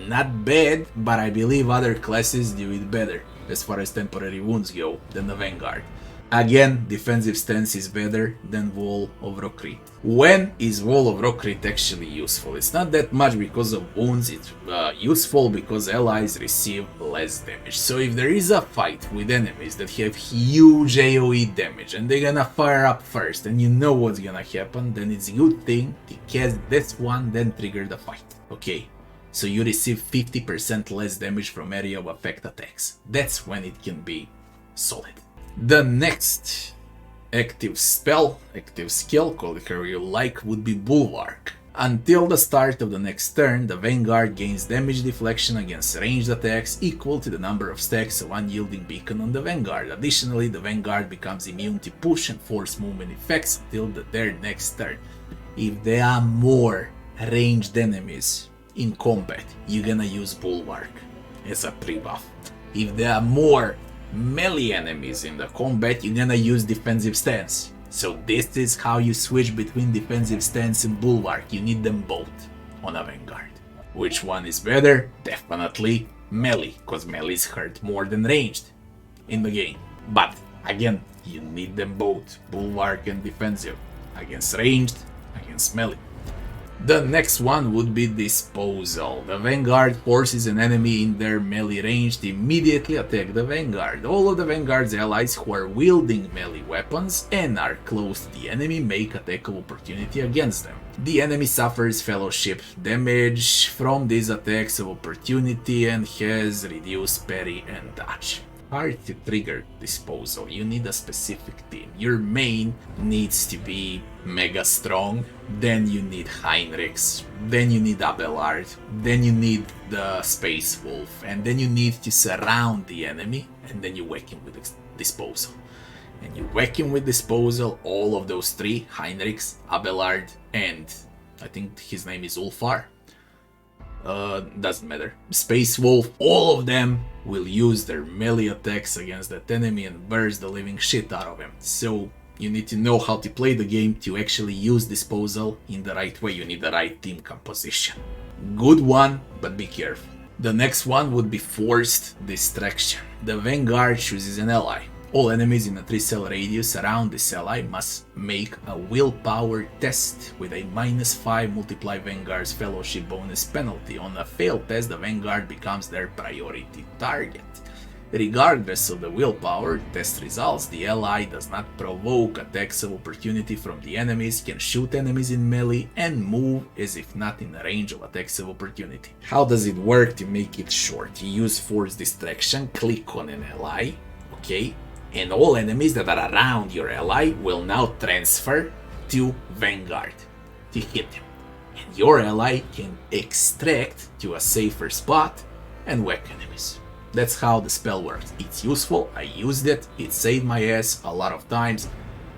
Speaker 1: Not bad, but I believe other classes do it better as far as temporary wounds go than the Vanguard. Again, defensive stance is better than Wall of Rockreed. When is Wall of Rockreed actually useful? It's not that much because of wounds, it's useful because allies receive less damage. So if there is a fight with enemies that have huge AoE damage and they're gonna fire up first and you know what's gonna happen, then it's a good thing to cast this one, then trigger the fight. Okay, so you receive 50% less damage from area of effect attacks. That's when it can be solid. The next active spell, active skill, call it however you like, would be Bulwark. Until the start of the next turn, the Vanguard gains damage deflection against ranged attacks equal to the number of stacks of unyielding beacon on the Vanguard. Additionally, the Vanguard becomes immune to push and force movement effects until their next turn. If there are more ranged enemies in combat, you're gonna use Bulwark as a pre-buff. If there are more melee enemies in the combat, you're gonna use Defensive Stance. So this is how you switch between Defensive Stance and Bulwark. You need them both on a Vanguard. Which one is better? Definitely melee, because melees hurt more than ranged in the game. But again, you need them both, Bulwark and Defensive, against ranged, against melee. The next one would be Disposal. The Vanguard forces an enemy in their melee range to immediately attack the Vanguard. All of the Vanguard's allies who are wielding melee weapons and are close to the enemy make attack of opportunity against them. The enemy suffers fellowship damage from these attacks of opportunity and has reduced parry and dodge. Hard to trigger Disposal, you need a specific team. Your main needs to be mega strong, then you need Heinrichs, then you need Abelard, then you need the Space Wolf, and then you need to surround the enemy, and then you whack him with Disposal. And you whack him with Disposal, all of those three, Heinrichs, Abelard, and I think his name is Ulfar. Doesn't matter. Space Wolf, all of them will use their melee attacks against that enemy and burst the living shit out of him. So you need to know how to play the game to actually use Disposal in the right way. You need the right team composition. Good one, but be careful. The next one would be Forced Distraction. The Vanguard chooses an ally. All enemies in a 3-cell radius around this ally must make a willpower test with a -5 multiply Vanguard's fellowship bonus penalty. On a failed test, the Vanguard becomes their priority target. Regardless of the willpower test results, the ally does not provoke attacks of opportunity from the enemies, can shoot enemies in melee, and move as if not in the range of attacks of opportunity. How does it work? To make it short, you use Force Distraction, click on an ally, okay? And all enemies that are around your ally will now transfer to Vanguard to hit him. And your ally can extract to a safer spot and whack enemies. That's how the spell works. It's useful, I used it, it saved my ass a lot of times.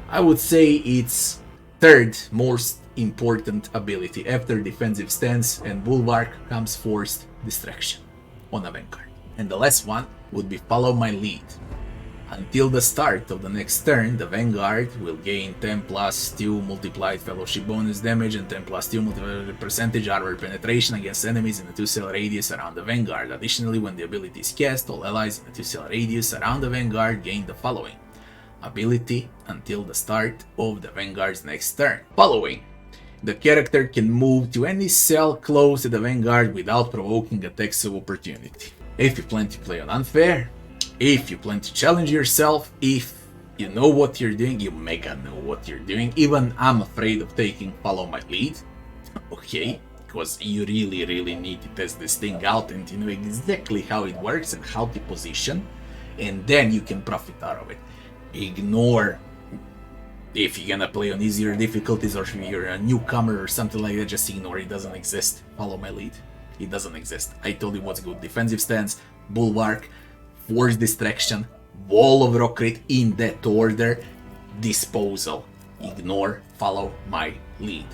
Speaker 1: I would say it's third most important ability. After Defensive Stance and Bulwark comes Forced Distraction on a Vanguard. And the last one would be Follow My Lead. Until the start of the next turn, the Vanguard will gain 10+2 multiplied fellowship bonus damage and 10+2 multiplied percentage armor penetration against enemies in a 2-cell radius around the Vanguard. Additionally, when the ability is cast, all allies in a 2-cell radius around the Vanguard gain the following ability until the start of the Vanguard's next turn. Following, the character can move to any cell close to the Vanguard without provoking attacks of opportunity. If you plan to play on unfair, if you plan to challenge yourself, if you know what you're doing, you mega know what you're doing. Even I'm afraid of taking Follow My Lead, okay? Because you really need to test this thing out and to know exactly how it works and how to position, and then you can profit out of it. Ignore if you're gonna play on easier difficulties or if you're a newcomer or something like that, just ignore it. Doesn't exist. Follow My Lead. It doesn't exist. I told you what's good. Defensive Stance, Bulwark, Force Distraction, Wall of Rockrit in that order, Disposal. Ignore Follow My Lead.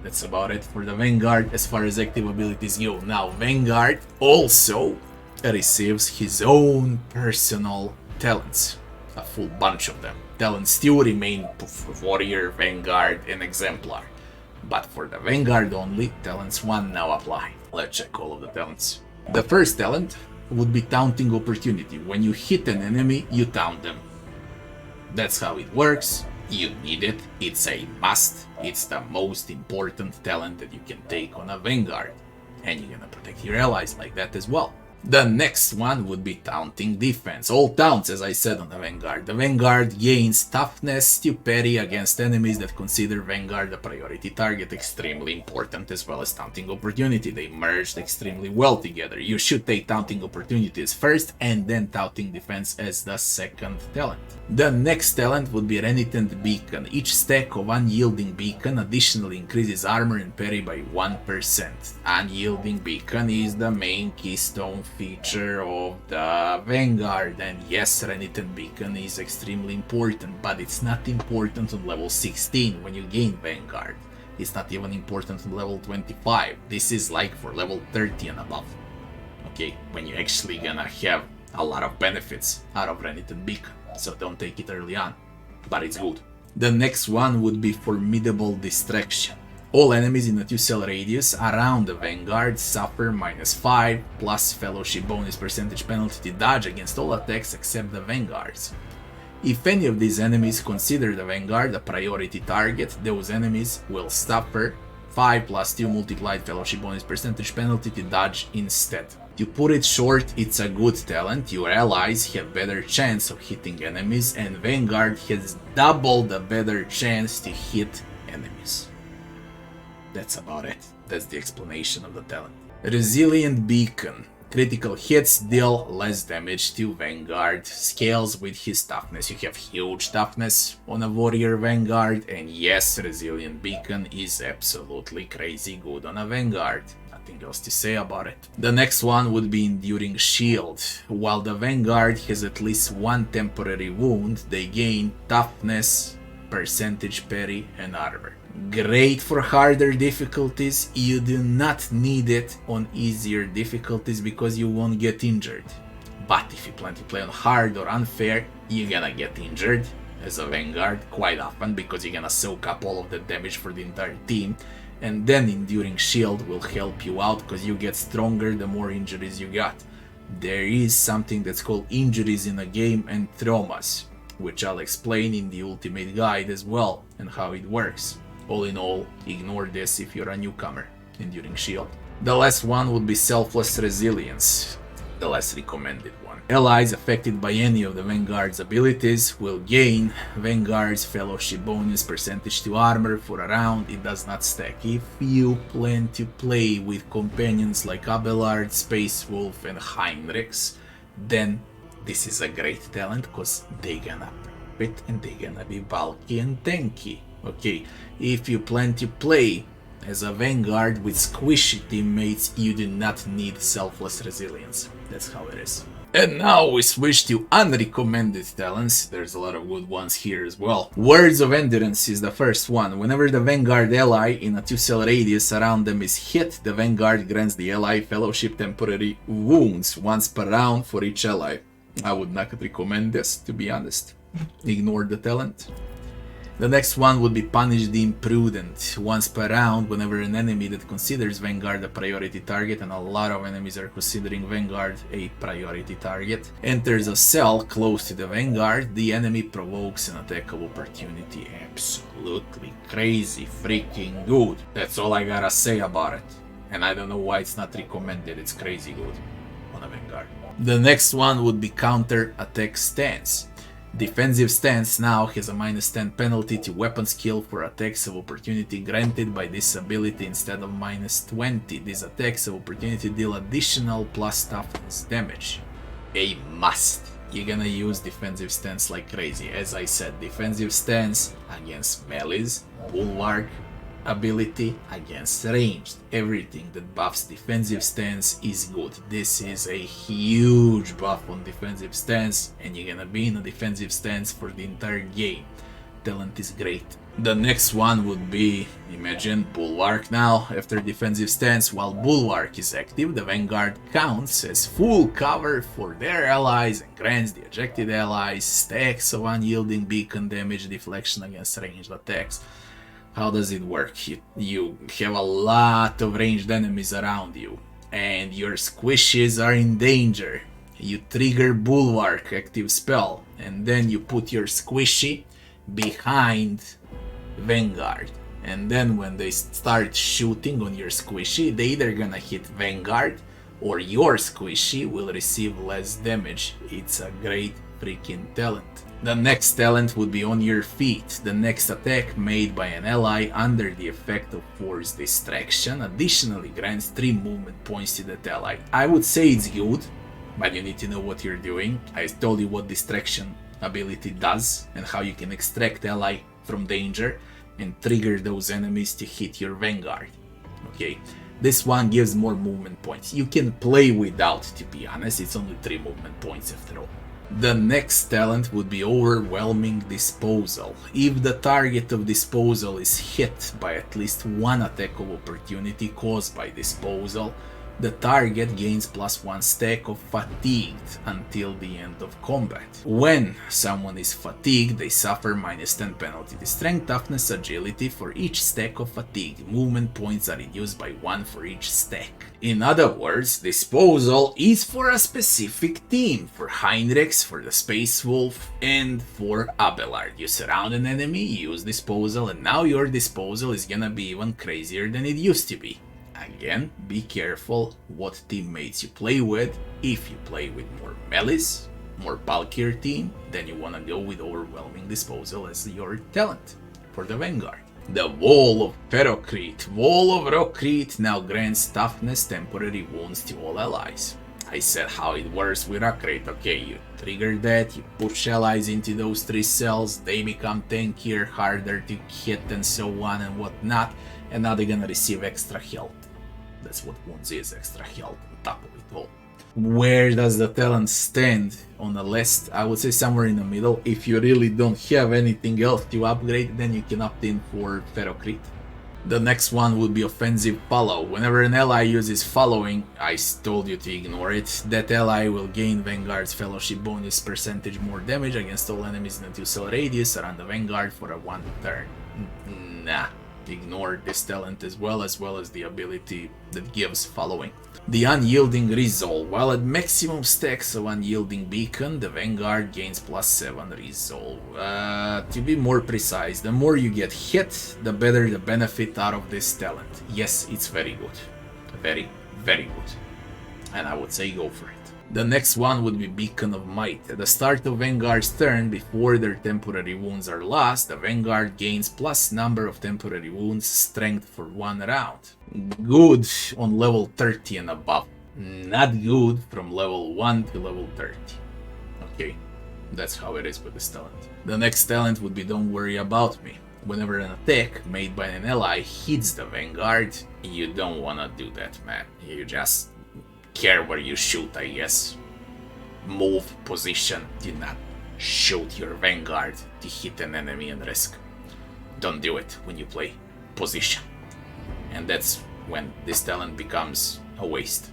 Speaker 1: That's about it for the Vanguard as far as active abilities go. Now, Vanguard also receives his own personal talents. A full bunch of them. Talents 2 remain for Warrior, Vanguard, and Exemplar. But for the Vanguard only, Talents 1 now apply. Let's check all of the talents. The first talent would be Taunting Opportunity. When you hit an enemy, you taunt them. That's how it works. You need it. It's a must. It's the most important talent that you can take on a Vanguard. And you're gonna protect your allies like that as well. The next one would be taunting defense. All taunts, as I said on the Vanguard. The Vanguard gains toughness to parry against enemies that consider Vanguard a priority target, extremely important, as well as taunting opportunity. They merged extremely well together. You should take taunting opportunities first and then taunting defense as the second talent. The next talent would be Renitent Beacon. Each stack of Unyielding Beacon additionally increases armor and parry by 1%. Unyielding Beacon is the main keystone feature of the Vanguard, and yes, Renitent Beacon is extremely important, but it's not important on level 16 when you gain Vanguard. It's not even important on level 25. This is like for level 30 and above. Okay, when you're actually gonna have a lot of benefits out of Renitent Beacon, so don't take it early on, but it's good. The next one would be Formidable Distraction. All enemies in a 2-cell radius around the Vanguard suffer -5 plus Fellowship bonus percentage penalty to dodge against all attacks except the Vanguards. If any of these enemies consider the Vanguard a priority target, those enemies will suffer 5 plus 2 multiplied Fellowship bonus percentage penalty to dodge instead. To put it short, it's a good talent, your allies have better chance of hitting enemies, and Vanguard has double the better chance to hit enemies. That's about it. That's the explanation of the talent. Resilient Beacon. Critical hits deal less damage to Vanguard. Scales with his toughness. You have huge toughness on a Warrior Vanguard, and yes, Resilient Beacon is absolutely crazy good on a Vanguard. Nothing else to say about it. The next one would be Enduring Shield. While the Vanguard has at least one temporary wound, they gain toughness, percentage parry, and armor. Great for harder difficulties. You do not need it on easier difficulties because you won't get injured. But if you plan to play on hard or unfair, you're gonna get injured as a Vanguard quite often because you're gonna soak up all of the damage for the entire team. And then Enduring Shield will help you out because you get stronger the more injuries you got. There is something that's called injuries in a game and traumas, which I'll explain in the Ultimate Guide as well and how it works. All in all, ignore this if you're a newcomer. Enduring Shield. The last one would be Selfless Resilience, the less recommended one. Allies affected by any of the Vanguard's abilities will gain Vanguard's Fellowship bonus percentage to armor for a round. It does not stack. If you plan to play with companions like Abelard, Space Wolf and Heinrichs, then this is a great talent because they gonna prep it and they gonna be bulky and tanky. Okay, if you plan to play as a Vanguard with squishy teammates, you do not need Selfless Resilience. That's how it is. And now we switch to unrecommended talents. There's a lot of good ones here as well. Words of Endurance is the first one. Whenever the Vanguard ally in a 2-cell radius around them is hit, the Vanguard grants the ally Fellowship temporary wounds once per round for each ally. I would not recommend this, to be honest. Ignore the talent. The next one would be Punish the Imprudent. Once per round, whenever an enemy that considers Vanguard a priority target, and a lot of enemies are considering Vanguard a priority target, enters a cell close to the Vanguard, the enemy provokes an attack of opportunity. Absolutely crazy freaking good. That's all I gotta say about it. And I don't know why it's not recommended, it's crazy good on a Vanguard. The next one would be Counter Attack Stance. Defensive Stance now has a -10 penalty to weapon skill for attacks of opportunity granted by this ability instead of -20. These attacks of opportunity deal additional plus toughness damage. A must. You're gonna use Defensive Stance like crazy. As I said, Defensive Stance against melees, Bulwark ability against ranged. Everything that buffs Defensive Stance is good. This is a huge buff on Defensive Stance, and you're gonna be in a Defensive Stance for the entire game. Talent is great. The next one would be, imagine, Bulwark now. After Defensive Stance, while Bulwark is active, the Vanguard counts as full cover for their allies and grants the ejected allies stacks of Unyielding Beacon damage deflection against ranged attacks. How does it work? You have a lot of ranged enemies around you, and your squishies are in danger. You trigger Bulwark active spell, and then you put your squishy behind Vanguard. And then when they start shooting on your squishy, they either gonna hit Vanguard or your squishy will receive less damage. It's a great freaking talent. The next talent would be on your feet. The next attack made by an ally under the effect of force distraction additionally grants 3 movement points to that ally. I would say it's good, but you need to know what you're doing. I told you what distraction ability does and how you can extract ally from danger and trigger those enemies to hit your Vanguard. Okay, this one gives more movement points. You can play without, to be honest, it's only 3 movement points after all. The next talent would be Overwhelming Disposal. If the target of disposal is hit by at least one attack of opportunity caused by disposal, the target gains +1 stack of fatigued until the end of combat. When someone is fatigued, they suffer -10 penalty to strength, toughness, agility for each stack of fatigue. Movement points are reduced by 1 for each stack. In other words, disposal is for a specific team, for Heinrich, for the Space Wolf, and for Abelard. You surround an enemy, use disposal, and now your disposal is gonna be even crazier than it used to be. Again, be careful what teammates you play with. If you play with more melees, more bulkier team, then you wanna go with Overwhelming Disposal as your talent for the Vanguard. The Wall of Ferocrete. Wall of Ferocrete now grants toughness temporary wounds to all allies. I said how it works with Ferocrete. Okay, you trigger that, you push allies into those 3 cells, they become tankier, harder to hit and so on and whatnot, and now they're gonna receive extra health. That's what wounds is, extra health on top of it all. Where does the talent stand on the list? I would say somewhere in the middle. If you really don't have anything else to upgrade, then you can opt in for Ferocrete. The next one would be Offensive Follow. Whenever an ally uses following, I told you to ignore it, that ally will gain Vanguard's Fellowship bonus percentage more damage against all enemies in a 2-cell radius around the Vanguard for a 1 turn. Nah. Ignore this talent as well as the ability that gives following. The Unyielding Resolve. While at maximum stacks of Unyielding Beacon, the Vanguard gains +7 Resolve. To be more precise, the more you get hit, the better the benefit out of this talent. Yes, it's very good. Very, very good. And I would say go for it. The next one would be Beacon of Might. At the start of Vanguard's turn, before their temporary wounds are lost, the Vanguard gains plus number of temporary wounds strength for 1 round. Good on level 30 and above. Not good from level 1 to level 30. Okay, that's how it is with this talent. The next talent would be Don't Worry About Me. Whenever an attack made by an ally hits the Vanguard, you don't wanna do that, man. You just care where you shoot, I guess. Move, position, do not shoot your Vanguard to hit an enemy and risk. Don't do it when you play position. And that's when this talent becomes a waste.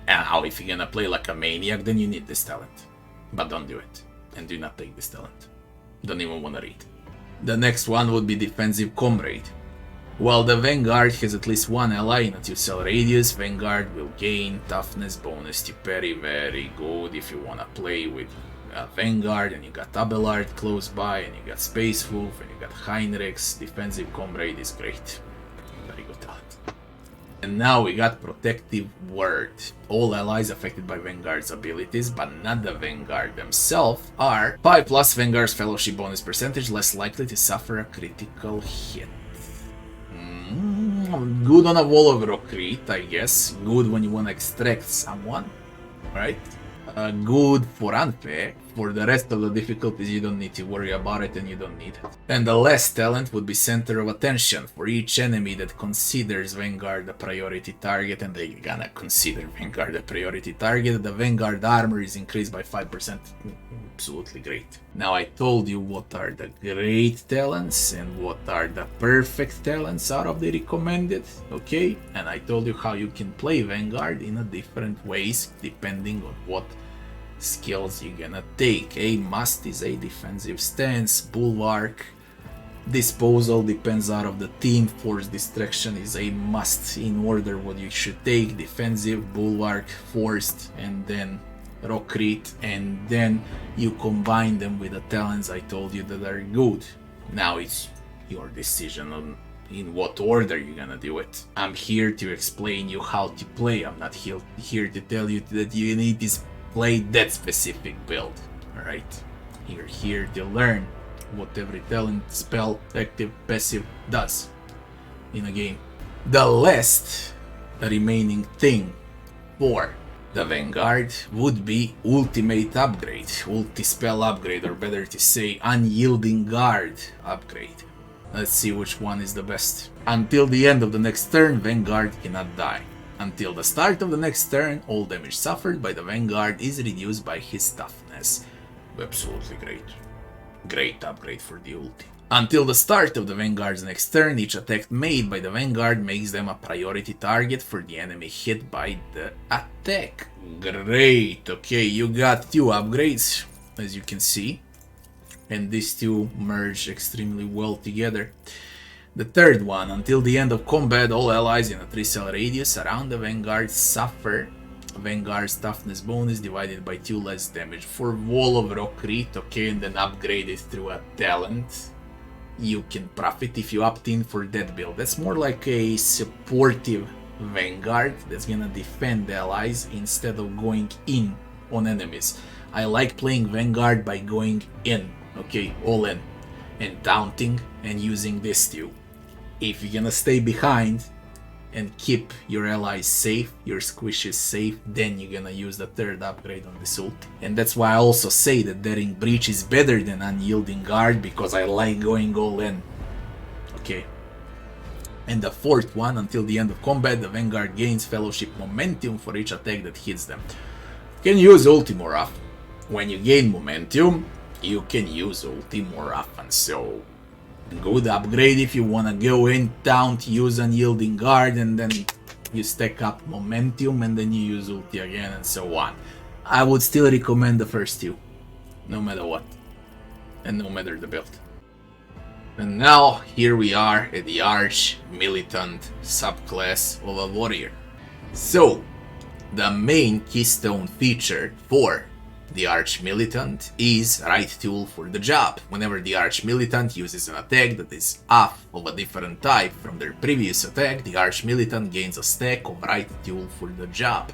Speaker 1: And how if you're gonna play like a maniac, then you need this talent. But don't do it. And do not take this talent. Don't even wanna read. The next one would be Defensive Comrade. While the Vanguard has at least 1 ally in a 2-cell radius, Vanguard will gain toughness bonus to parry. Very good if you wanna play with Vanguard and you got Abelard close by and you got Space Wolf and you got Heinrich. Defensive Comrade is great. Very good talent. And now we got Protective Word. All allies affected by Vanguard's abilities, but not the Vanguard themselves, are 5+ Vanguard's Fellowship bonus percentage less likely to suffer a critical hit. Good on a Wall of Ferocrete, I guess. Good when you want to extract someone, right? Good for unfair. For the rest of the difficulties, you don't need to worry about it and you don't need it. And the last talent would be Center of Attention. For each enemy that considers Vanguard a priority target, and they're gonna consider Vanguard a priority target, the Vanguard armor is increased by 5%. Absolutely great. Now I told you what are the great talents and what are the perfect talents out of the recommended, okay? And I told you how you can play Vanguard in a different ways depending on what skills you're gonna take. A must is a defensive stance, bulwark, disposal depends out of the team, force distraction is a must in order what you should take, defensive, bulwark, forced, and then Ferocrete, and then you combine them with the talents I told you that are good. Now it's your decision on in what order you're gonna do it. I'm here to explain you how to play. I'm not here to tell you that you need to play that specific build. Alright? You're here to learn what every talent, spell, active, passive does in a game. The last remaining thing for the Vanguard would be ultimate upgrade, ulti-spell upgrade, or better to say unyielding guard upgrade. Let's see which one is the best. Until the end of the next turn, Vanguard cannot die. Until the start of the next turn, all damage suffered by the Vanguard is reduced by his toughness. Absolutely great. Great upgrade for the ulti. Until the start of the Vanguard's next turn, each attack made by the Vanguard makes them a priority target for the enemy hit by the attack. Great, okay, you got 2 upgrades, as you can see. And these 2 merge extremely well together. The third one, until the end of combat, all allies in a 3-cell radius around the Vanguard suffer Vanguard's toughness bonus divided by 2 less damage. For Wall of Rock crit, okay, and then upgrade it through a talent. You can profit if you opt in for that build. That's more like a supportive Vanguard that's gonna defend the allies instead of going in on enemies. I like playing Vanguard by going in, okay, all in, and taunting and using this too. If you're gonna stay behind and keep your allies safe, your squishes safe, then you're gonna use the third upgrade on this ult. And that's why I also say that Daring Breach is better than Unyielding Guard, because I like going all in. Okay. And the fourth one, until the end of combat, the Vanguard gains Fellowship Momentum for each attack that hits them. You can use ulti more often. When you gain momentum, you can use ulti more often, so good upgrade if you wanna go in, taunt, use Unyielding Guard, and then you stack up momentum and then you use ulti again and so on. I would still recommend the first 2, no matter what, and no matter the build. And now here we are at the Arch Militant subclass of a warrior. So the main keystone feature for the Arch Militant is right tool for the job. Whenever the Arch Militant uses an attack that is off of a different type from their previous attack, the Arch Militant gains a stack of right tool for the job.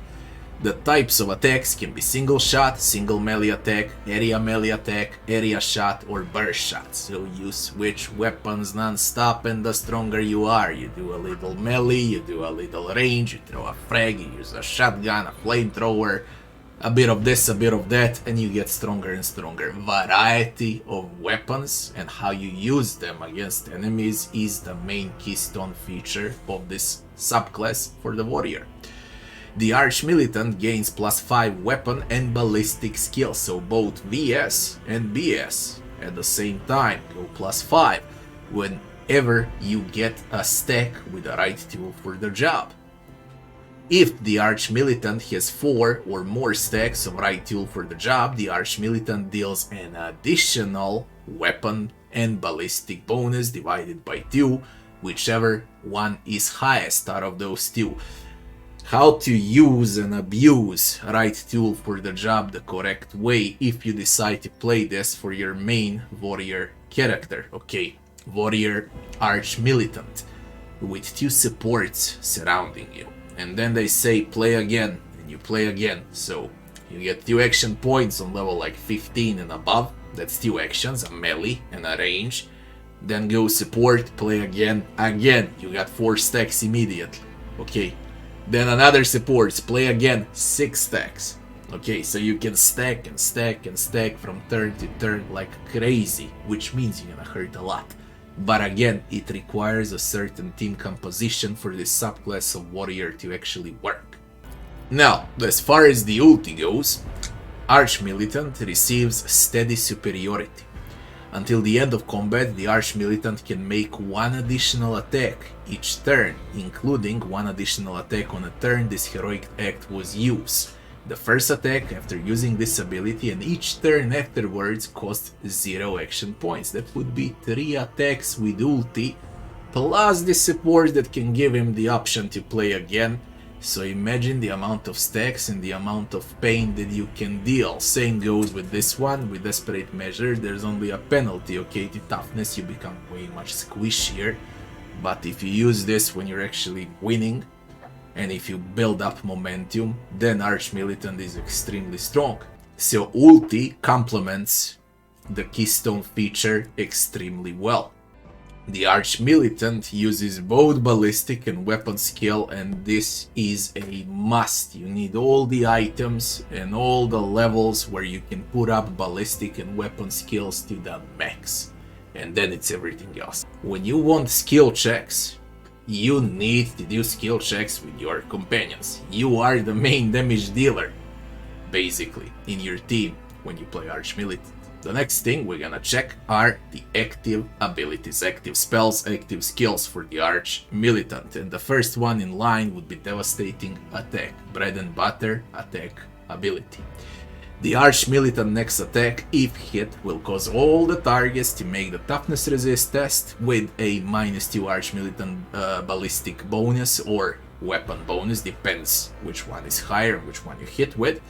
Speaker 1: The types of attacks can be single shot, single melee attack, area shot, or burst shot. So you switch weapons non-stop, and the stronger you are. You do a little melee, you do a little range, you throw a frag, you use a shotgun, a flamethrower, a bit of this, a bit of that, and you get stronger and stronger. Variety of weapons and how you use them against enemies is the main keystone feature of this subclass for the warrior. The Arch Militant gains +5 weapon and ballistic skills, so both VS and BS at the same time go +5 whenever you get a stack with the right tool for the job. If the Arch Militant has 4 or more stacks of right tool for the job, the Arch Militant deals an additional weapon and ballistic bonus divided by 2, whichever one is highest out of those 2. How to use and abuse right tool for the job the correct way if you decide to play this for your main warrior character. Okay, warrior Arch Militant with 2 supports surrounding you. And then they say play again, and you play again. So you get 2 action points on level like 15 and above. That's 2 actions, a melee and a range. Then go support, play again. Again, you got 4 stacks immediately. Okay. Then another supports, play again, 6 stacks. Okay, so you can stack and stack and stack from turn to turn like crazy, which means you're gonna hurt a lot. But again, it requires a certain team composition for this subclass of warrior to actually work. Now, as far as the ulti goes, Arch Militant receives steady superiority. Until the end of combat, the Arch Militant can make 1 additional attack each turn, including 1 additional attack on a turn this heroic act was used. The first attack after using this ability and each turn afterwards costs 0 action points. That would be 3 attacks with ulti, plus the support that can give him the option to play again. So imagine the amount of stacks and the amount of pain that you can deal. Same goes with this one. With Desperate Measure, there's only a penalty, okay, to toughness, you become way much squishier. But if you use this when you're actually winning, and if you build up momentum, then Arch Militant is extremely strong. So ulti complements the keystone feature extremely well. The Arch Militant uses both ballistic and weapon skill, and this is a must. You need all the items and all the levels where you can put up ballistic and weapon skills to the max. And then it's everything else. When you want skill checks, you need to do skill checks with your companions. You are the main damage dealer, basically, in your team when you play Arch Militant. The next thing we're gonna check are the active abilities, active spells, active skills for the Arch Militant. And the first one in line would be Devastating Attack, bread and butter attack ability. The Arch Militant next attack, if hit, will cause all the targets to make the toughness resist test with a -2 Arch Militant ballistic bonus or weapon bonus, depends which one is higher and which one you hit with.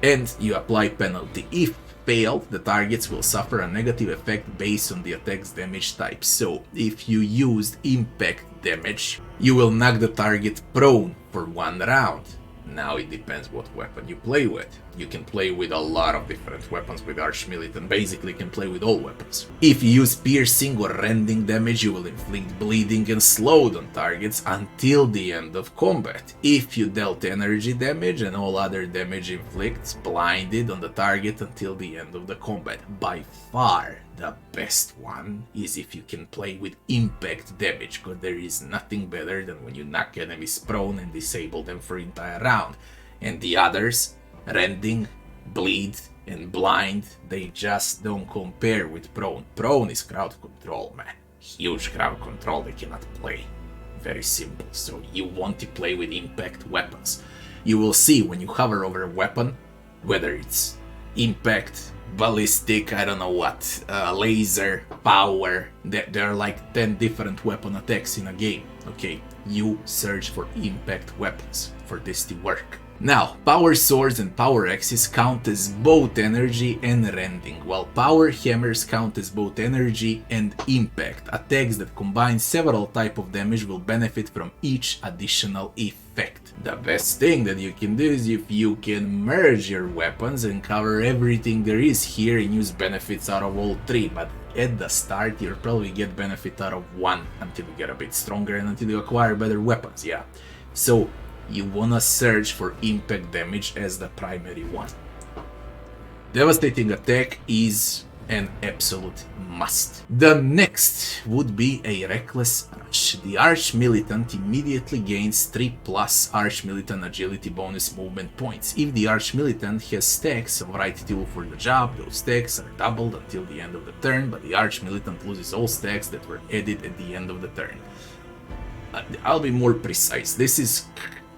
Speaker 1: And you apply penalty. If failed, the targets will suffer a negative effect based on the attack's damage type. So if you used impact damage, you will knock the target prone for 1 round. Now it depends what weapon you play with. You can play with a lot of different weapons with Arch Militant, basically can play with all weapons. If you use piercing or rending damage, you will inflict bleeding and slowed on targets until the end of combat. If you dealt energy damage and all other damage inflicts blinded on the target until the end of the combat. By far the best one is if you can play with impact damage, because there is nothing better than when you knock enemies prone and disable them for entire round. And the others, rending, bleed, and blind, they just don't compare with prone. Prone is crowd control, man. Huge crowd control, they cannot play. Very simple. So you want to play with impact weapons. You will see when you hover over a weapon, whether it's impact, ballistic, I don't know what, laser, power, there are like 10 different weapon attacks in a game. Okay, you search for impact weapons for this to work. Now, power swords and power axes count as both energy and rending, while power hammers count as both energy and impact. Attacks that combine several types of damage will benefit from each additional effect. The best thing that you can do is if you can merge your weapons and cover everything there is here and use benefits out of all 3, but at the start you'll probably get benefit out of 1 until you get a bit stronger and until you acquire better weapons, yeah. So you wanna search for impact damage as the primary one. Devastating attack is an absolute must. The next would be a Reckless Rush. The Arch Militant immediately gains 3+ Arch Militant agility bonus movement points. If the Arch Militant has stacks of right tool for the job, those stacks are doubled until the end of the turn, but the Arch Militant loses all stacks that were added at the end of the turn. I'll be more precise. This is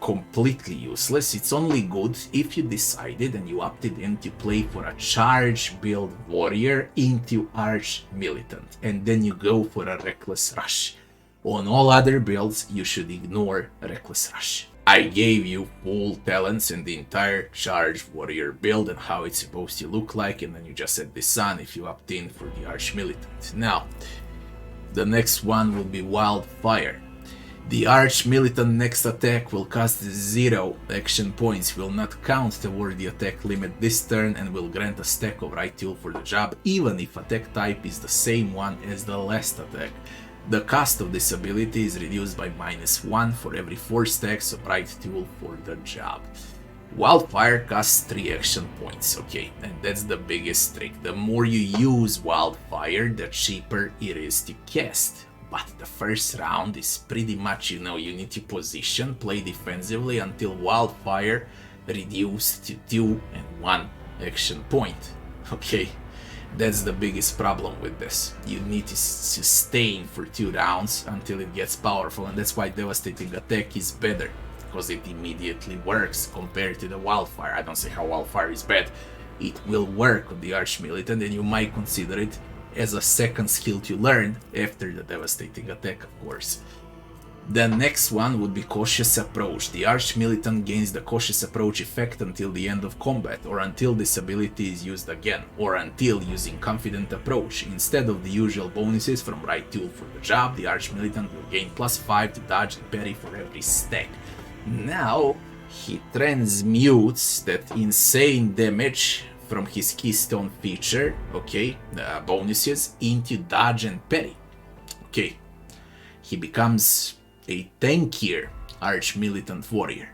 Speaker 1: completely useless. It's only good if you decided and you opted in to play for a charge build warrior into Arch Militant, and then you go for a Reckless Rush. On all other builds, you should ignore Reckless Rush. I gave you full talents and the entire charge warrior build and how it's supposed to look like, and then you just set this on if you opt in for the Arch Militant. Now, the next one will be Wildfire. The Arch Militant next attack will cost 0 action points, will not count toward the attack limit this turn, and will grant a stack of right tool for the job, even if attack type is the same one as the last attack. The cost of this ability is reduced by -1 for every 4 stacks of right tool for the job. Wildfire costs 3 action points, okay, and that's the biggest trick. The more you use Wildfire, the cheaper it is to cast. But the first round is pretty much, you need to position, play defensively until Wildfire reduced to 2 and 1 action point. Okay, that's the biggest problem with this. You need to sustain for 2 rounds until it gets powerful, and that's why Devastating Attack is better, because it immediately works compared to the Wildfire. I don't say how Wildfire is bad. It will work on the Arch Militant, and you might consider it as a second skill to learn after the Devastating Attack, of course. The next one would be Cautious Approach. The Arch-Militant gains the Cautious Approach effect until the end of combat, or until this ability is used again, or until using Confident Approach. Instead of the usual bonuses from right tool for the job, the Arch-Militant will gain +5 to dodge and parry for every stack. Now, he transmutes that insane damage from his Keystone feature, okay, the bonuses, into dodge and parry. Okay, he becomes a tankier Arch-Militant Warrior.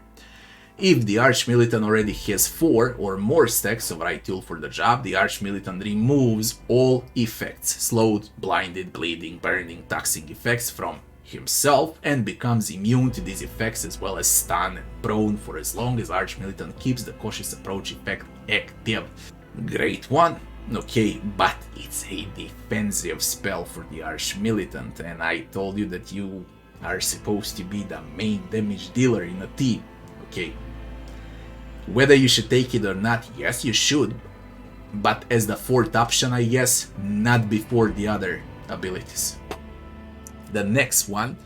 Speaker 1: If the Arch-Militant already has 4 or more stacks of right tool for the job, the Arch-Militant removes all effects, slowed, blinded, bleeding, burning, toxic effects from himself, and becomes immune to these effects as well as stun and prone for as long as Arch-Militant keeps the Cautious Approach effect active. Great one. Okay, but it's a defensive spell for the Arch-Militant, and I told you that you are supposed to be the main damage dealer in a team. Okay, whether you should take it or not, yes you should, but as the 4th option I guess, not before the other abilities. The next one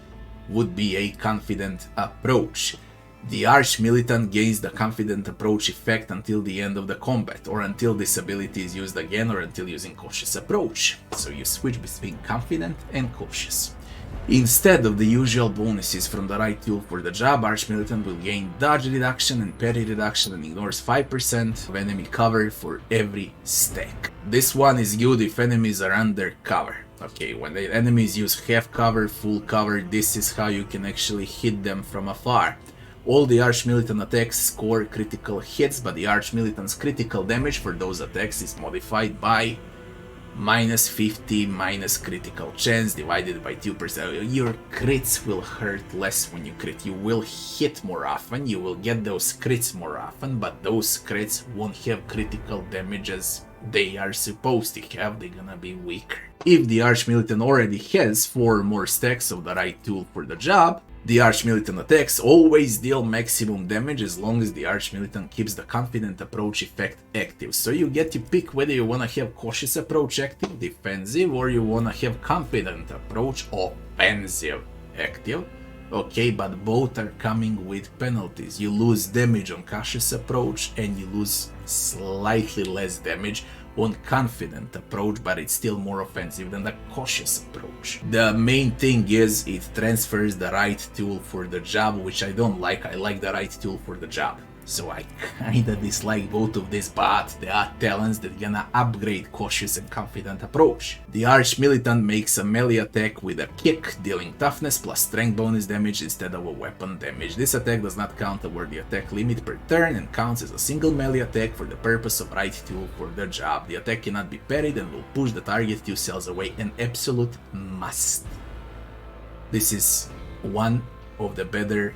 Speaker 1: would be a Confident Approach. The Arch-Militant gains the Confident Approach effect until the end of the combat, or until this ability is used again, or until using Cautious Approach. So you switch between Confident and Cautious. Instead of the usual bonuses from the right tool for the job, Arch-Militant will gain dodge reduction and parry reduction and ignores 5% of enemy cover for every stack. This one is good if enemies are under cover. Okay, when the enemies use half cover, full cover, this is how you can actually hit them from afar. All the Arch-Militant attacks score critical hits, but the Arch-Militant's critical damage for those attacks is modified by -50 minus critical chance divided by 2%. Your crits will hurt less when you crit. You will hit more often, you will get those crits more often, but those crits won't have critical damage as they are supposed to have. They're gonna be weaker. If the Arch-Militant already has 4 more stacks of the right tool for the job, the Arch-Militant attacks always deal maximum damage as long as the Arch-Militant keeps the Confident Approach effect active. So you get to pick whether you wanna have Cautious Approach active, defensive, or you wanna have Confident Approach, offensive, active. Okay, but both are coming with penalties. You lose damage on Cautious Approach and you lose slightly less damage on Confident Approach, but it's still more offensive than the Cautious Approach. The main thing is it transfers the right tool for the job, which I don't like. I like the right tool for the job. So I kinda dislike both of these, but there are talents that gonna upgrade Cautious and Confident Approach. The Arch-Militant makes a melee attack with a kick, dealing toughness plus strength bonus damage instead of a weapon damage. This attack does not count toward the attack limit per turn and counts as a single melee attack for the purpose of right tool for the job. The attack cannot be parried and will push the target 2 cells away, an absolute must. This is one of the better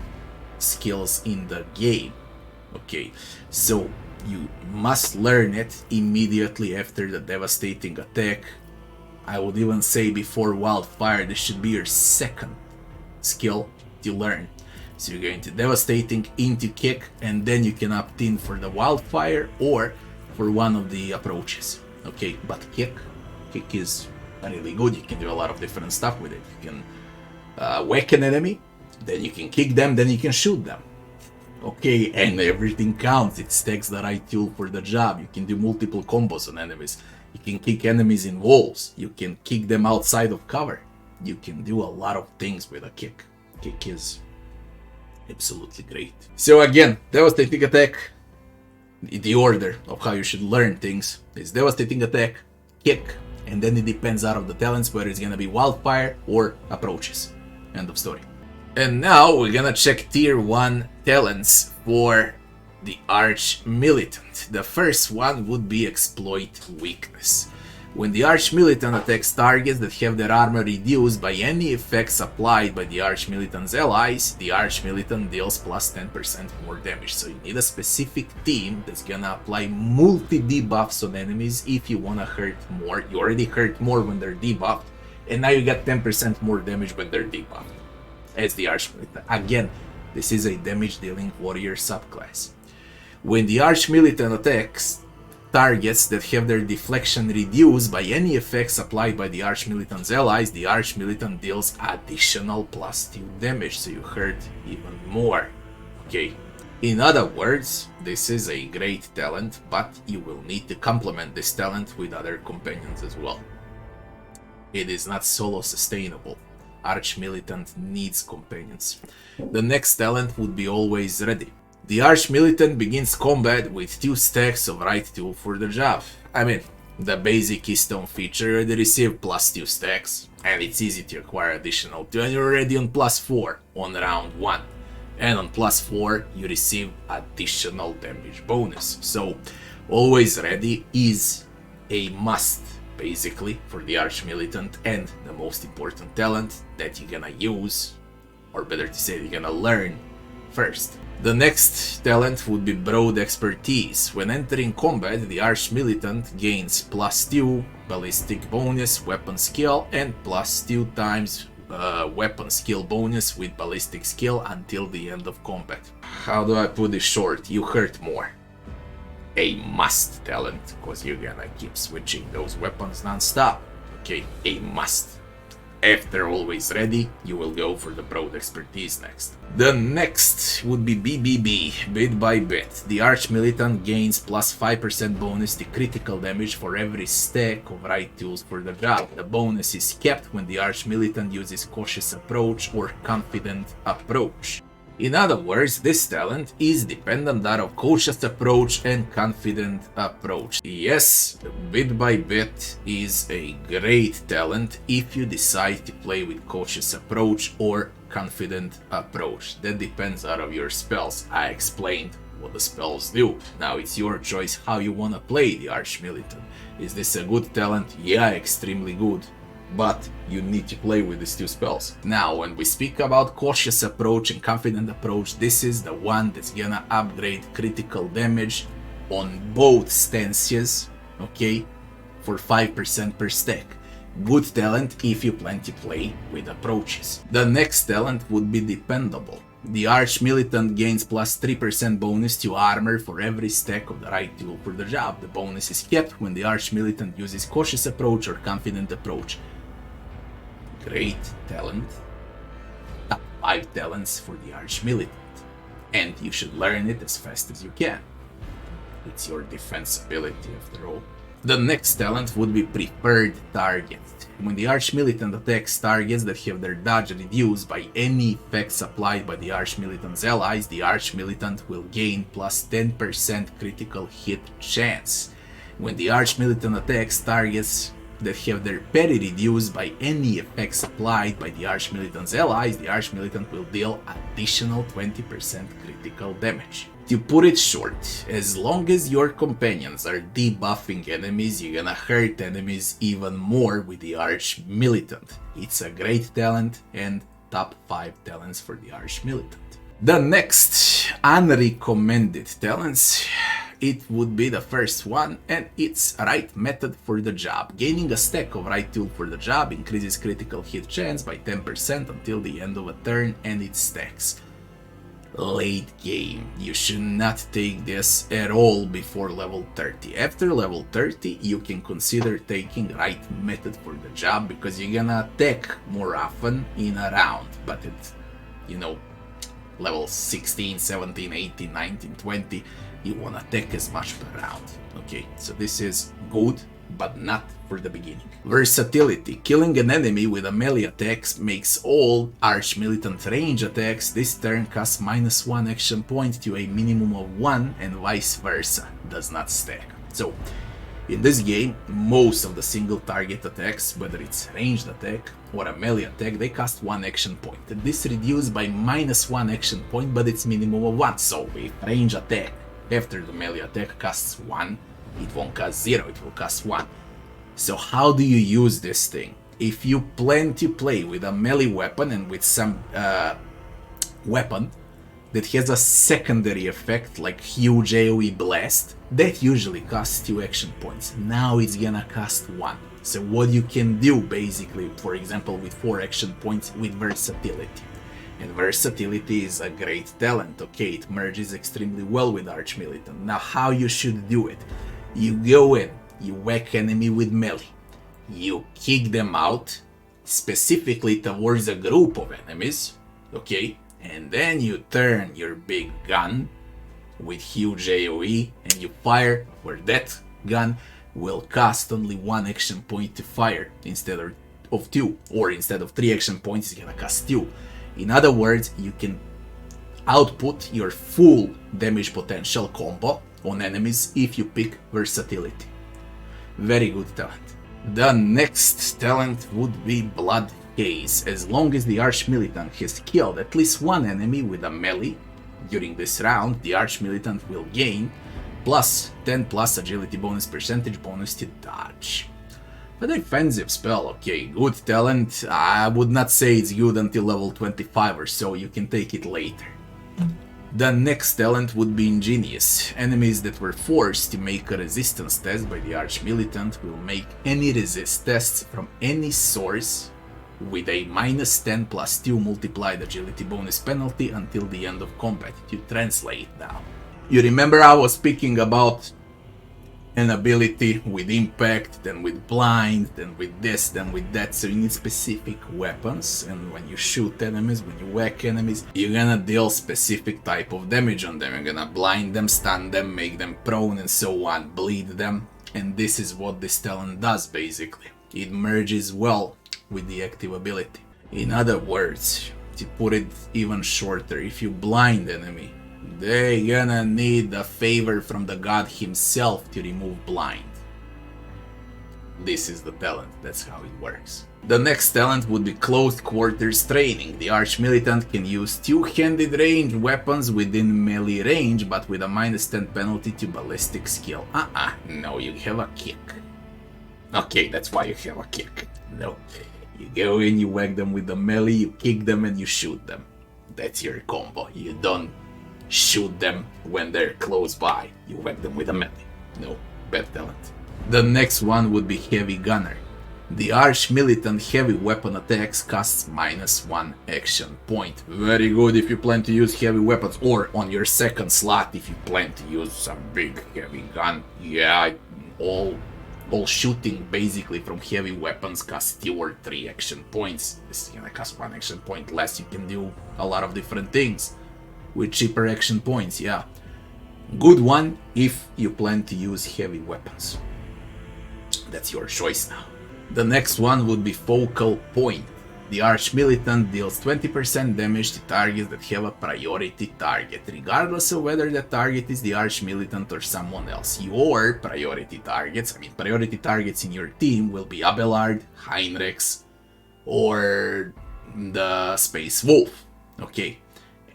Speaker 1: skills in the game. Okay, so you must learn it immediately after the devastating attack. I would even say before Wildfire. This should be your 2nd skill to learn. So you're going to devastating into kick, and then you can opt in for the Wildfire or for one of the approaches. Okay, but kick is really good. You can do a lot of different stuff with it. You can whack an enemy, then you can kick them, then you can shoot them. Okay, and everything counts. It stacks the right tool for the job. You can do multiple combos on enemies. You can kick enemies in walls. You can kick them outside of cover. You can do a lot of things with a kick. Kick is absolutely great. So again, devastating attack. The order of how you should learn things is devastating attack, kick, and then it depends out of the talents whether it's gonna be Wildfire or approaches. End of story. And now we're gonna check tier 1 talents for the Arch-Militant. The first one would be Exploit Weakness. When the Arch-Militant attacks targets that have their armor reduced by any effects applied by the Arch-Militant's allies, the Arch-Militant deals plus 10% more damage. So you need a specific team that's gonna apply multi-debuffs on enemies if you wanna hurt more. You already hurt more when they're debuffed, and now you get 10% more damage when they're debuffed. As the Arch-Militant. Again, this is a damage dealing warrior subclass. When the Arch-Militant attacks targets that have their deflection reduced by any effects applied by the Archmilitant's allies, the Archmilitant deals additional +2 damage, so you hurt even more. Okay. In other words, this is a great talent, but you will need to complement this talent with other companions as well. It is not solo sustainable. Archmilitant needs companions. The next talent would be always ready. The Archmilitant begins combat with 2 stacks of right tool for the job. I mean, the basic keystone feature already received +2 stacks, and it's easy to acquire additional 2, and you're already on +4 on round 1. And on +4 you receive additional damage bonus. So always ready is a must basically for the Archmilitant, and the most important talent that you're gonna use, or better to say you're gonna learn first. The next talent would be Broad Expertise. When entering combat, the Archmilitant gains +2 ballistic bonus, weapon skill, and +2 times weapon skill bonus with ballistic skill until the end of combat. How do I put this short? You hurt more. A must talent, because you're gonna keep switching those weapons non-stop. Okay, a must. After always ready, you will go for the Broad Expertise next. The next would be BBB, Bit by Bit. The Archmilitant gains +5% bonus to critical damage for every stack of right tools for the job. The bonus is kept when the Archmilitant uses Cautious Approach or Confident Approach. In other words, this talent is dependent on Cautious Approach and Confident Approach. Yes, Bit by Bit is a great talent if you decide to play with Cautious Approach or Confident Approach. That depends on your spells. I explained what the spells do. Now it's your choice how you wanna play the Archmilitant. Is this a good talent? Yeah, extremely good. But you need to play with these 2 spells. Now, when we speak about Cautious Approach and Confident Approach, this is the one that's gonna upgrade critical damage on both stances, okay, for 5% per stack. Good talent if you plan to play with approaches. The next talent would be Dependable. The Archmilitant gains +3% bonus to armor for every stack of the right tool for the job. The bonus is kept when the Archmilitant uses Cautious Approach or Confident Approach. Great talent. Top 5 talents for the Archmilitant. And you should learn it as fast as you can. It's your defense ability after all. The next talent would be Preferred Target. When the Archmilitant attacks targets that have their dodge reduced by any effects applied by the Archmilitant's allies, the Archmilitant will gain +10% critical hit chance. When the Archmilitant attacks targets that have their parry reduced by any effects applied by the Archmilitant's allies, the Archmilitant will deal additional 20% critical damage. To put it short, as long as your companions are debuffing enemies, you're gonna hurt enemies even more with the Archmilitant. It's a great talent and top 5 talents for the Archmilitant. The next unrecommended talents, it would be the first one, and it's Right Method for the job. Gaining a stack of right tool for the job increases critical hit chance by 10% until the end of a turn, and it stacks. Late game, you should not take this at all before level 30. After level 30, you can consider taking Right Method for the job because you're gonna attack more often in a round, but it's, you know, level 16, 17, 18, 19, 20, you wanna attack as much per round. Okay, so this is good, but not for the beginning. Versatility. Killing an enemy with a melee attack makes all Archmilitant range attacks this turn cost -1 action point to a minimum of 1, and vice versa. Does not stack. So, in this game, most of the single target attacks, whether it's ranged attack or a melee attack, they cost 1 action point. This reduced by -1 action point, but it's minimum of 1. So, if range attack after the melee attack costs 1, it won't cost 0, it will cost 1. So how do you use this thing? If you plan to play with a melee weapon and with some weapon that has a secondary effect like huge AoE blast, that usually costs 2 action points. Now it's gonna cost 1. So what you can do basically, for example, with 4 action points with versatility. And versatility is a great talent, okay, it merges extremely well with Archmilitant. Now how you should do it? You go in, you whack enemy with melee, you kick them out, specifically towards a group of enemies, okay? And then you turn your big gun with huge AoE and you fire where that gun will cost only 1 action point to fire instead of 2, or instead of 3 action points it's gonna cost 2. In other words, you can output your full damage potential combo on enemies if you pick versatility. Very good talent. The next talent would be Blood Haze. As long as the Arch-Militant has killed at least one enemy with a melee during this round, the Arch-Militant will gain plus 10 plus agility bonus percentage bonus to dodge. A defensive spell, okay, good talent. I would not say it's good until level 25 or so, you can take it later. The next talent would be Ingenious. Enemies that were forced to make a resistance test by the Arch-Militant will make any resist tests from any source with a minus 10 plus 2 multiplied agility bonus penalty until the end of combat. To translate now. You remember I was speaking about an ability with impact, then with blind, then with this, then with that, so you need specific weapons, and when you shoot enemies, when you whack enemies, you're gonna deal specific type of damage on them. You're gonna blind them, stun them, make them prone and so on, bleed them, and this is what this talent does basically. It merges well with the active ability. In other words, to put it even shorter, if you blind enemy, they're gonna need a favor from the god himself to remove blind. This is the talent, that's how it works. The next talent would be Close Quarters Training. The Arch-Militant can use two-handed ranged weapons within melee range, but with a minus 10 penalty to ballistic skill. No, you have a kick. Okay, that's why you have a kick. No, you go in, you whack them with the melee, you kick them and you shoot them. That's your combo. You don't shoot them when they're close by. You whack them with a melee. No, bad talent. The next one would be Heavy Gunner. The Arch-Militant heavy weapon attacks costs minus 1 action point. Very good if you plan to use heavy weapons, or on your second slot if you plan to use some big heavy gun. Yeah, all shooting basically from heavy weapons costs 2 or 3 action points. This is gonna cost 1 action point less. You can do a lot of different things with cheaper action points, yeah. Good one if you plan to use heavy weapons. That's your choice now. The next one would be Focal Point. The Arch-Militant deals 20% damage to targets that have a priority target, regardless of whether the target is the Arch-Militant or someone else. Your priority targets, priority targets in your team will be Abelard, Heinrichs, or the Space Wolf, okay?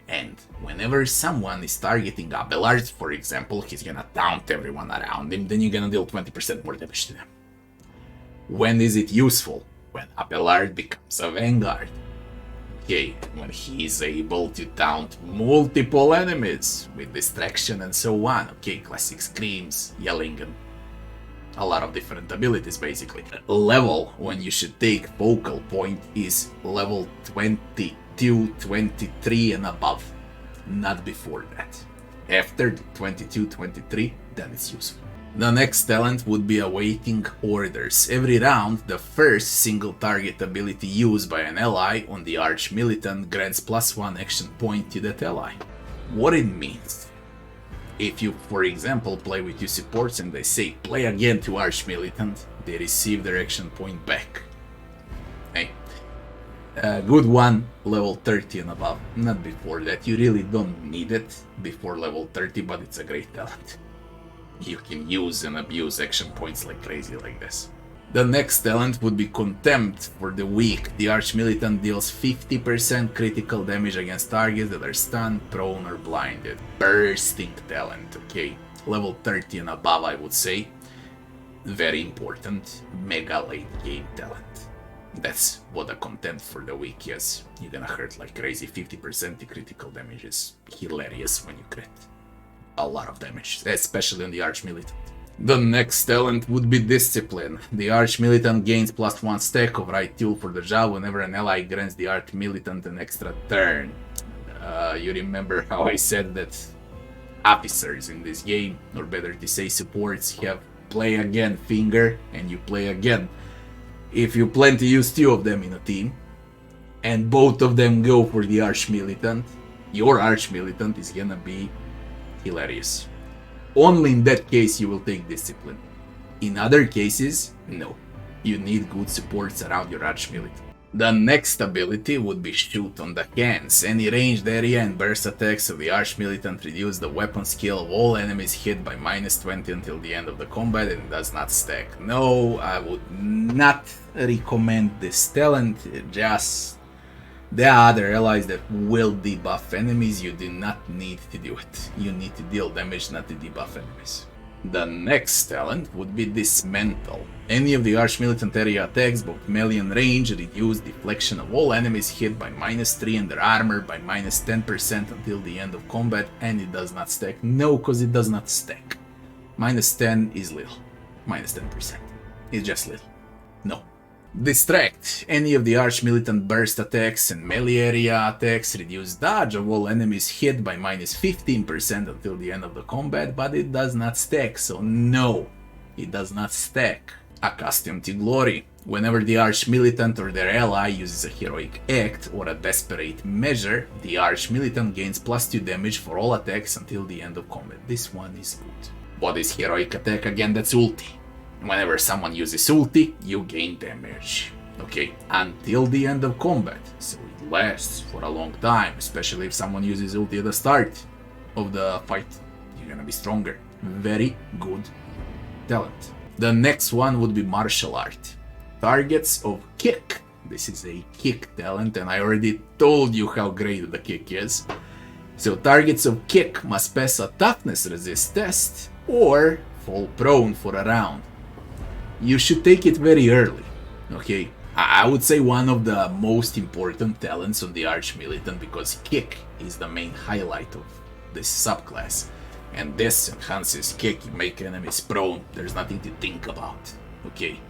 Speaker 1: And whenever someone is targeting Abelard, for example, he's gonna taunt everyone around him, then you're gonna deal 20% more damage to them. When is it useful? When Abelard becomes a Vanguard. Okay, when he is able to taunt multiple enemies with distraction and so on. Okay, classic screams, yelling, and a lot of different abilities basically. Level when you should take Focal Point is level 22, 23 and above. Not before that. After 22, 23, then it's useful. The next talent would be Awaiting Orders. Every round, the first single target ability used by an ally on the Arch-Militant grants plus 1 action point to that ally. What it means: if you, for example, play with two supports and they say play again to Arch-Militant, they receive their action point back. Hey, good one, level 30 and above. Not before that. You really don't need it before level 30, but it's a great talent. You can use and abuse action points like crazy like this. The next talent would be Contempt for the Weak. The Arch-Militant deals 50% critical damage against targets that are stunned, prone or blinded. Bursting talent, okay. Level 30 and above, I would say. Very important. Mega late game talent. That's what the Contempt for the Weak is. You're gonna hurt like crazy. 50% critical damage is hilarious when you crit. A lot of damage, especially on the Arch-Militant. The next talent would be Discipline. The Arch-Militant gains plus 1 stack of right tool for the job whenever an ally grants the Arch-Militant an extra turn. You remember how I said that officers in this game, or better to say supports, have play again Finger, and you play again. If you plan to use 2 of them in a team, and both of them go for the Arch-Militant, your Arch-Militant is gonna be hilarious. Only in that case you will take Discipline. In other cases, no. You need good supports around your Arch-Militant. The next ability would be Shoot on the Hands. Any ranged area and burst attacks of the Arch-Militant reduce the weapon skill of all enemies hit by -20 until the end of the combat, and it does not stack. No, I would not recommend this talent. Just there are other allies that will debuff enemies. You do not need to do it. You need to deal damage, not to debuff enemies. The next talent would be Dismantle. Any of the Arch-Militant area attacks, both melee and range, reduce deflection of all enemies hit by -3 and their armor by -10% until the end of combat, and it does not stack. No, because it does not stack. -10 is little. -10%. It's just little. No. Distract. Any of the Arch-Militant burst attacks and melee area attacks reduce dodge of all enemies hit by -15% until the end of the combat, but it does not stack, so no, it does not stack. Accustomed to Glory. Whenever the Arch-Militant or their ally uses a heroic act or a desperate measure, the Arch-Militant gains +2 damage for all attacks until the end of combat. This one is good. What is heroic attack? Again, that's ulti. Whenever someone uses ulti, you gain damage. Okay, until the end of combat. So it lasts for a long time, especially if someone uses ulti at the start of the fight. You're gonna be stronger. Very good talent. The next one would be Martial Art. Targets of Kick. This is a kick talent, and I already told you how great the kick is. So targets of Kick must pass a toughness resist test or fall prone for a round. You should take it very early, okay? I would say one of the most important talents on the Arch-Militant, because Kick is the main highlight of this subclass. And this enhances Kick, you make enemies prone, there's nothing to think about, okay?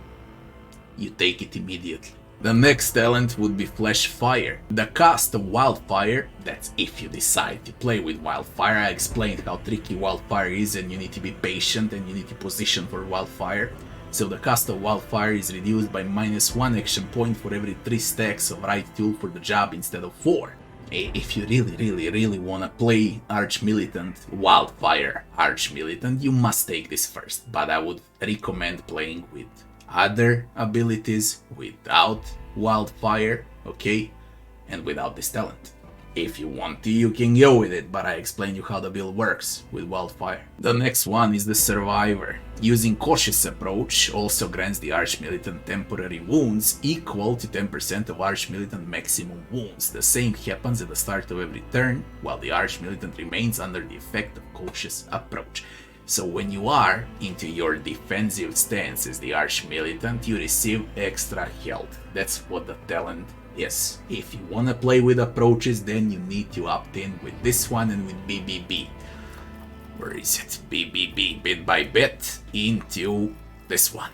Speaker 1: You take it immediately. The next talent would be Flash Fire. The cast of Wildfire, that's if you decide to play with Wildfire. I explained how tricky Wildfire is, and you need to be patient and you need to position for Wildfire. So the cast of Wildfire is reduced by -1 action point for every 3 stacks of right tool for the job instead of 4. If you really wanna play Arch-Militant, Wildfire Arch-Militant, you must take this first, but I would recommend playing with other abilities without Wildfire, okay, and without this talent. If you want to, you can go with it, but I explained you how the build works with Wildfire. The next one is the Survivor. Using Cautious Approach also grants the Arch-Militant temporary wounds equal to 10% of Arch-Militant maximum wounds. The same happens at the start of every turn, while the Arch-Militant remains under the effect of Cautious Approach. So when you are into your defensive stance as the Arch-Militant, you receive extra health. That's what the talent is. If you wanna play with approaches, then you need to opt in with this one and with BBB. Where is it? BBB, bit by bit, into this one.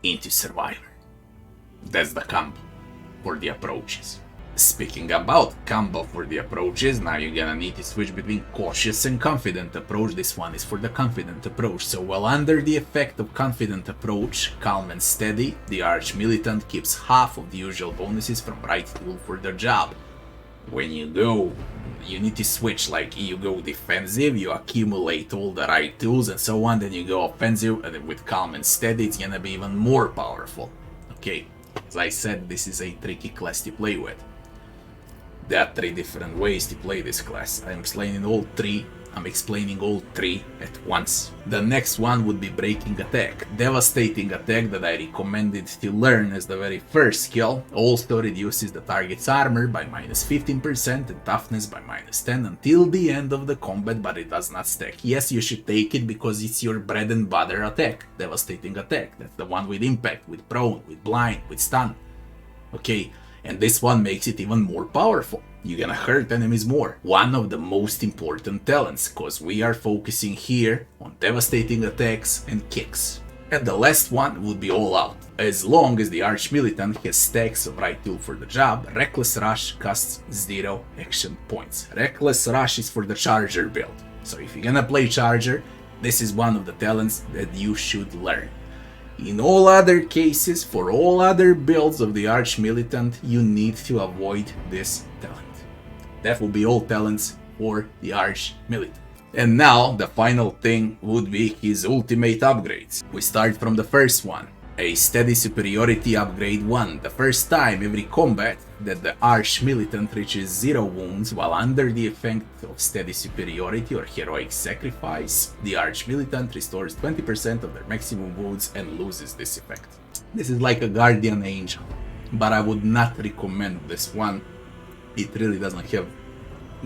Speaker 1: Into Survivor. That's the combo for the approaches. Speaking about combo for the approaches, now you're gonna need to switch between Cautious and Confident Approach. This one is for the Confident Approach. So while under the effect of Confident Approach, Calm and Steady, the Arch-Militant keeps half of the usual bonuses from right tool for their job. When you go, you need to switch, like you go defensive, you accumulate all the right tools and so on, then you go offensive, and then with Calm and Steady it's gonna be even more powerful. Okay, as I said, this is a tricky class to play with. There are 3 different ways to play this class. I'm explaining all 3 at once. The next one would be Breaking Attack. Devastating Attack that I recommended to learn as the very first skill also reduces the target's armor by -15% and toughness by -10 until the end of the combat, but it does not stack. Yes, you should take it because it's your bread and butter attack. Devastating Attack. That's the one with impact, with prone, with blind, with stun. Okay. And this one makes it even more powerful. You're gonna hurt enemies more. One of the most important talents, cause we are focusing here on devastating attacks and kicks. And the last one would be All Out. As long as the Arch-Militant has stacks of right tool for the job, Reckless Rush costs 0 action points. Reckless Rush is for the Charger build. So if you're gonna play Charger, This is one of the talents that you should learn. In all other cases, for all other builds of the Arch Militant, you need to avoid this talent. That will be all talents for the Arch Militant. And now, the final thing would be his ultimate upgrades. We start from the first one, a Steady Superiority Upgrade 1. The first time every combat that the Arch Militant reaches 0 wounds while under the effect of Steady Superiority or Heroic Sacrifice, the Arch Militant restores 20% of their maximum wounds and loses this effect. This is like a Guardian Angel, but I would not recommend this one. It really doesn't have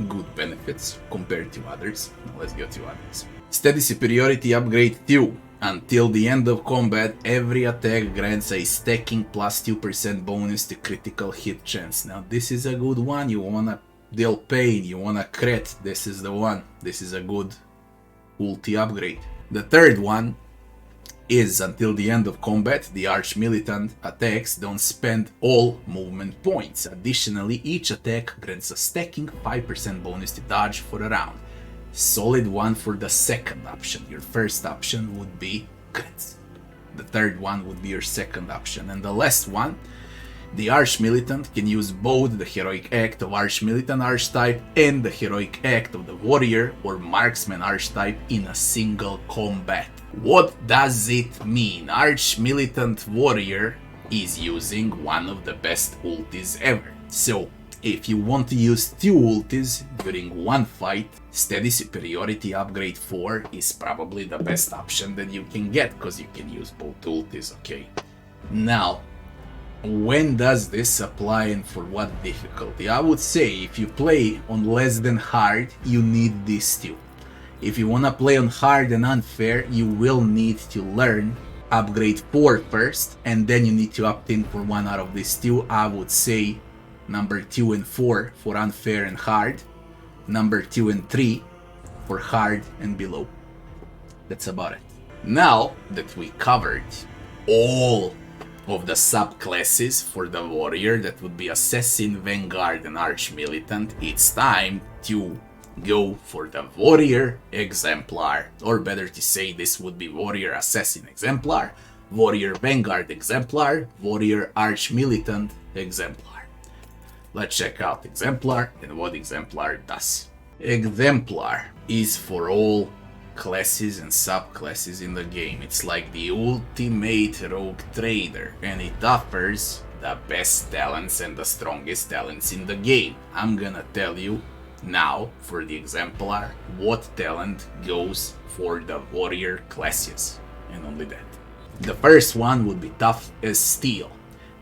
Speaker 1: good benefits compared to others. Let's go to others. Steady Superiority Upgrade 2. Until the end of combat, every attack grants a stacking plus 2% bonus to critical hit chance. Now this is a good one. You wanna deal pain, you wanna crit, this is the one. This is a good ulti upgrade. The third one is until the end of combat, the Arch Militant attacks don't spend all movement points. Additionally, each attack grants a stacking 5% bonus to dodge for a round. Solid one for the second option. Your first option would be crits. The third one would be your second option. And the last one, the Arch Militant can use both the Heroic Act of Arch Militant Archetype and the Heroic Act of the Warrior or Marksman Archetype in a single combat. What does it mean? Arch Militant Warrior is using one of the best ultis ever. So, if you want to use 2 ultis during one fight, Steady Superiority Upgrade 4 is probably the best option that you can get, because you can use both ultis, okay? Now, when does this apply and for what difficulty? I would say if you play on less than hard, you need these 2. If you wanna play on hard and unfair, you will need to learn Upgrade 4 first, and then you need to opt in for one out of these 2. I would say number 2 and 4 for unfair and hard, number 2 and 3 for hard and below. That's about it. Now that we covered all of the subclasses for the warrior, that would be Assassin, Vanguard and Arch Militant, it's time to go for the Warrior Exemplar, or better to say, this would be Warrior Assassin Exemplar, Warrior Vanguard Exemplar, Warrior Arch Militant Exemplar. Let's check out Exemplar and what Exemplar does. Exemplar is for all classes and subclasses in the game. It's like the ultimate rogue trader, and it offers the best talents and the strongest talents in the game. I'm gonna tell you now for the Exemplar what talent goes for the warrior classes, and only that. The first one would be Tough as Steel.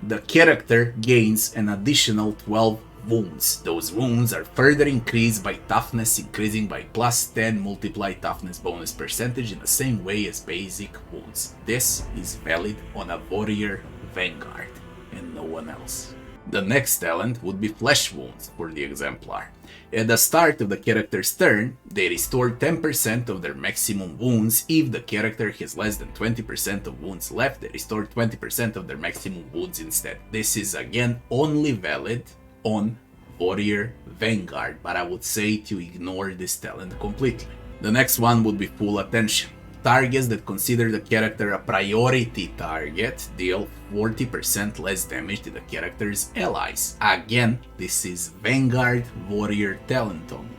Speaker 1: The character gains an additional 12 wounds. Those wounds are further increased by toughness, increasing by plus 10 multiplied toughness bonus percentage in the same way as basic wounds. This is valid on a Warrior Vanguard and no one else. The next talent would be Flesh Wounds for the Exemplar. At the start of the character's turn, they restore 10% of their maximum wounds. If the character has less than 20% of wounds left, they restore 20% of their maximum wounds instead. This is again only valid on Warrior Vanguard, but I would say to ignore this talent completely. The next one would be Full Attention. Targets that consider the character a priority target deal 40% less damage to the character's allies. Again, this is Vanguard Warrior talent only.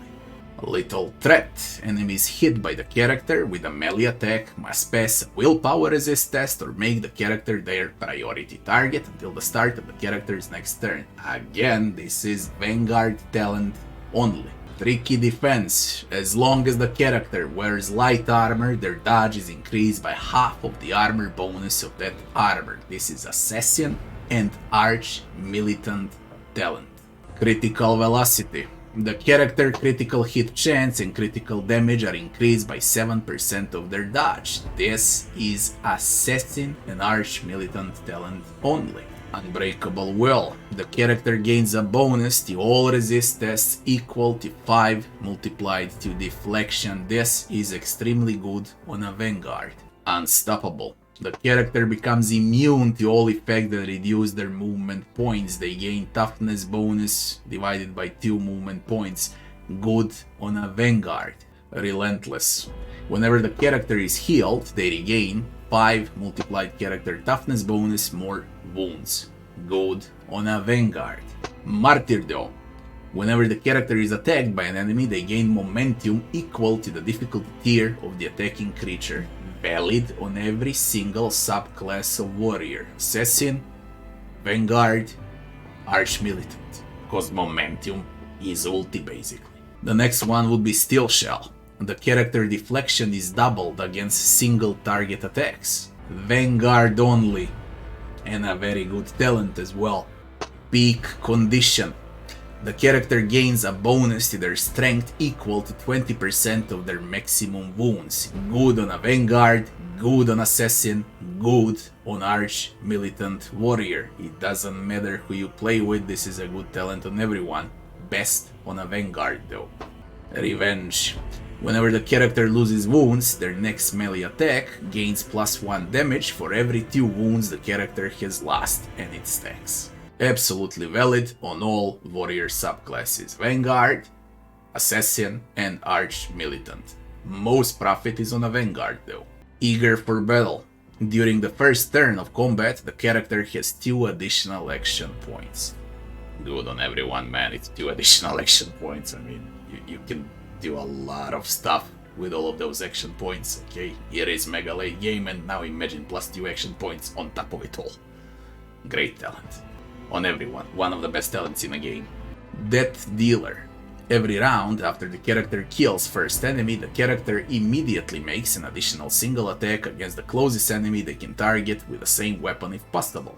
Speaker 1: Little Threat. Enemies hit by the character with a melee attack must pass a willpower resist test or make the character their priority target until the start of the character's next turn. Again, this is Vanguard talent only. Tricky Defense. As long as the character wears light armor, their dodge is increased by half of the armor bonus of that armor. This is Assassin and Arch Militant talent. Critical Velocity. The character critical hit chance and critical damage are increased by 7% of their dodge. This is Assassin and Arch Militant talent only. Unbreakable Will. The character gains a bonus to all resist tests equal to 5 multiplied to deflection. This is extremely good on a Vanguard. Unstoppable. The character becomes immune to all effects that reduce their movement points. They gain toughness bonus divided by 2 movement points. Good on a Vanguard. Relentless. Whenever the character is healed, they regain 5 multiplied character toughness bonus, more wounds. Good on a Vanguard. Martyrdom. Whenever the character is attacked by an enemy, they gain momentum equal to the difficulty tier of the attacking creature. Valid on every single subclass of warrior. Assassin, Vanguard, Arch-Militant. Because momentum is ulti basically. The next one would be Steel Shell. The character deflection is doubled against single target attacks. Vanguard only. And a very good talent as well. Peak Condition. The character gains a bonus to their strength equal to 20% of their maximum wounds. Good on a Vanguard, good on Assassin, good on Arch-Militant Warrior. It doesn't matter who you play with, this is a good talent on everyone. Best on a Vanguard though. Revenge. Whenever the character loses wounds, their next melee attack gains +1 damage for every 2 wounds the character has lost, and it stacks. Absolutely valid on all warrior subclasses. Vanguard, Assassin, and Arch-Militant. Most profit is on a Vanguard though. Eager for battle. During the first turn of combat, the character has 2 additional action points. Good on everyone, man, it's 2 additional action points. I mean, you can do a lot of stuff with all of those action points, okay? It is mega late game, and now imagine +2 action points on top of it all. Great talent. On everyone, one of the best talents in the game. Death Dealer. Every round, after the character kills first enemy, the character immediately makes an additional single attack against the closest enemy they can target with the same weapon if possible.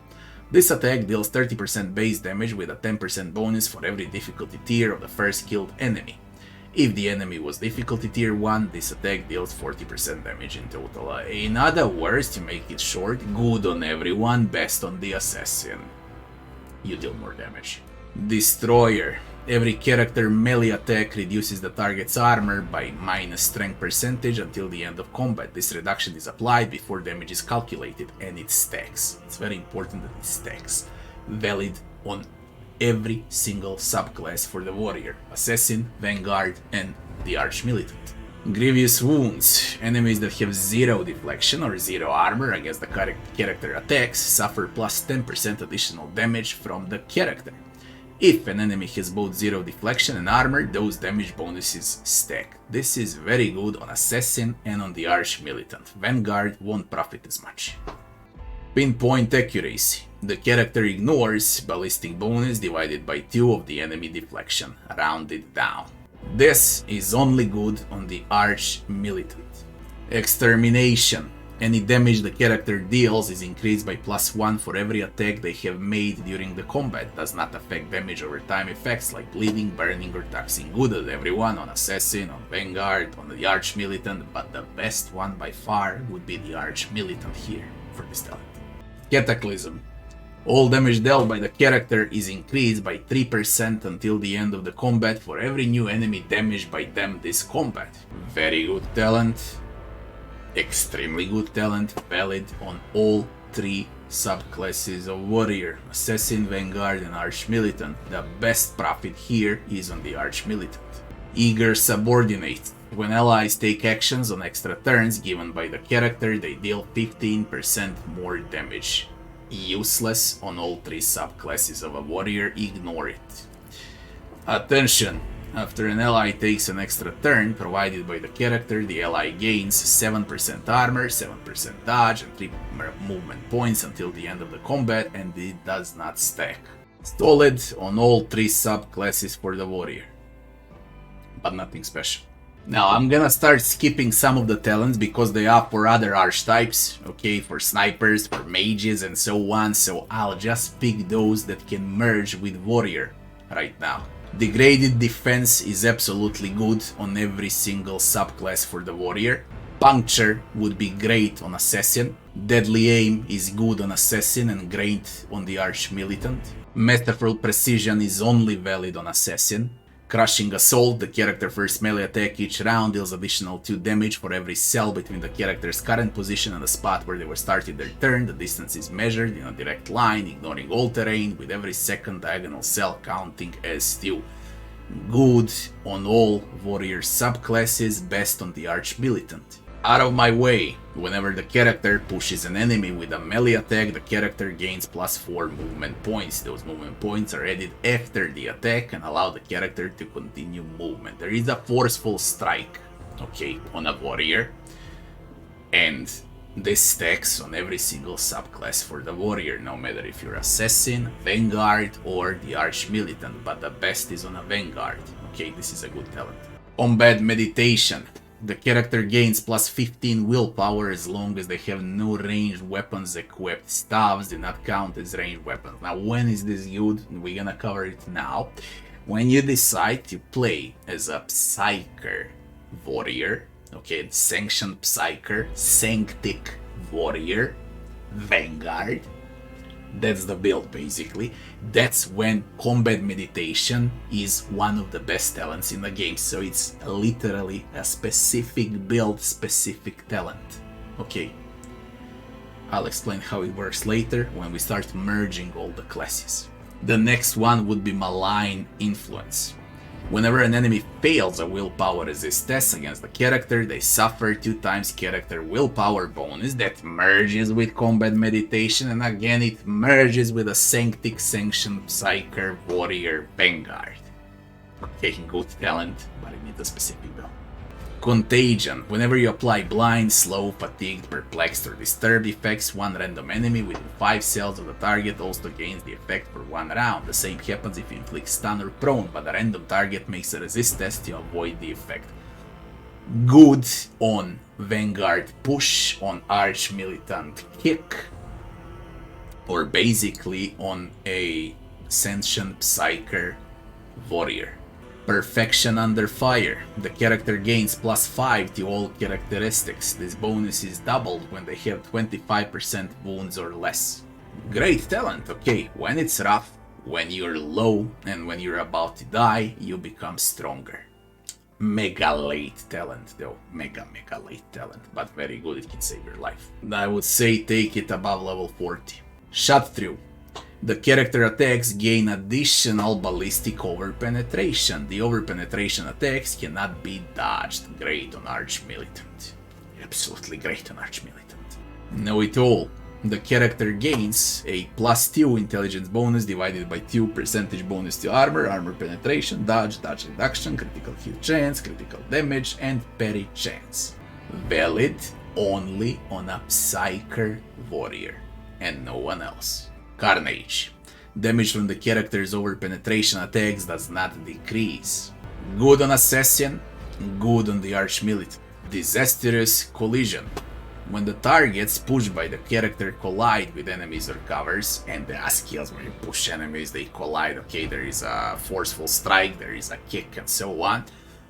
Speaker 1: This attack deals 30% base damage with a 10% bonus for every difficulty tier of the first killed enemy. If the enemy was difficulty tier 1, this attack deals 40% damage in total. In other words, to make it short, good on everyone, best on the assassin. You deal more damage. Destroyer. Every character melee attack reduces the target's armor by minus strength percentage until the end of combat. This reduction is applied before damage is calculated, and it stacks. It's very important that it stacks. Valid on every single subclass for the warrior, assassin, vanguard, and the arch-militant. Grievous wounds. Enemies that have 0 deflection or 0 armor against the character attacks suffer plus 10% additional damage from the character. If an enemy has both 0 deflection and armor, those damage bonuses stack. This is very good on assassin and on the arch-militant. Vanguard won't profit as much. Pinpoint accuracy. The character ignores ballistic bonus divided by 2 of the enemy deflection, rounded down. This is only good on the arch-militant. Extermination. Any damage the character deals is increased by +1 for every attack they have made during the combat. Does not affect damage over time effects like bleeding, burning, or toxin. Good on everyone, on assassin, on vanguard, on the arch-militant, but the best one by far would be the arch-militant here for this talent. Cataclysm. All damage dealt by the character is increased by 3% until the end of the combat for every new enemy damaged by them this combat. Very good talent. Extremely good talent, valid on all 3 subclasses of warrior, assassin, vanguard, and arch-militant. The best profit here is on the arch-militant. Eager subordinate. When allies take actions on extra turns given by the character, they deal 15% more damage. Useless on all 3 subclasses of a warrior, ignore it. Attention! After an ally takes an extra turn provided by the character, the ally gains 7% armor, 7% dodge, and 3 movement points until the end of the combat, and it does not stack. Solid on all 3 subclasses for the warrior, but nothing special. Now I'm gonna start skipping some of the talents because they are for other archetypes, okay, for snipers, for mages, and so on, so I'll just pick those that can merge with warrior right now. Degraded defense is absolutely good on every single subclass for the warrior. Puncture would be great on assassin. Deadly aim is good on assassin and great on the arch-militant. Masterful precision is only valid on assassin. Crushing assault, the character first melee attack each round deals additional 2 damage for every cell between the character's current position and the spot where they were started their turn. The distance is measured in a direct line, ignoring all terrain, with every second diagonal cell counting as 2. Good on all warrior subclasses, best on the Militant. Out of my way, whenever the character pushes an enemy with a melee attack, the character gains +4 movement points. Those movement points are added after the attack and allow the character to continue movement. There is a forceful strike, okay, on a warrior, and this stacks on every single subclass for the warrior, no matter if you're assassin, vanguard, or the militant, but the best is on a vanguard. Okay, this is a good talent. Combat meditation. The character gains +15 willpower as long as they have no ranged weapons equipped. Staves do not count as ranged weapons. Now, when is this good? We're gonna cover it now. When you decide to play as a Psyker warrior, okay, sanctioned Psyker, Sanctic warrior, vanguard, that's the build basically. That's when combat meditation is one of the best talents in the game. So it's literally a specific build, specific talent. Okay, I'll explain how it works later when we start merging all the classes. The next one would be malign influence. Whenever an enemy fails a willpower resist test against the character, they suffer 2 times character willpower bonus that merges with combat meditation, and again it merges with a Sanctic Sanctioned Psyker Warrior Vanguard. Okay, good talent, but it needs a specific build. Contagion. Whenever you apply blind, slow, fatigued, perplexed, or disturbed effects, one random enemy within 5 cells of the target also gains the effect for 1 round. The same happens if you inflict stun or prone, but the random target makes a resist test to avoid the effect. Good on Vanguard push, on Militant kick, or basically on a Sentient Psyker warrior. Perfection under fire. The character gains +5 to all characteristics. This bonus is doubled when they have 25% wounds or less. Great talent, okay. When it's rough, when you're low, and when you're about to die, you become stronger. Mega late talent though. Mega late talent, but very good, it can save your life. I would say take it above level 40. Shot through. The character attacks gain additional ballistic overpenetration. The overpenetration attacks cannot be dodged. Great on Militant. Absolutely great on Militant. Know it all. The character gains a +2 intelligence bonus divided by 2 percentage bonus to armor penetration, dodge reduction, critical hit chance, critical damage, and parry chance. Valid only on a Psyker warrior and no one else. Carnage. Damage from the character's overpenetration attacks does not decrease. Good on Assassin, good on the Militant. Disastrous collision. When the targets pushed by the character collide with enemies or covers, and the skills when you push enemies they collide, okay, there is a forceful strike, there is a kick and so on.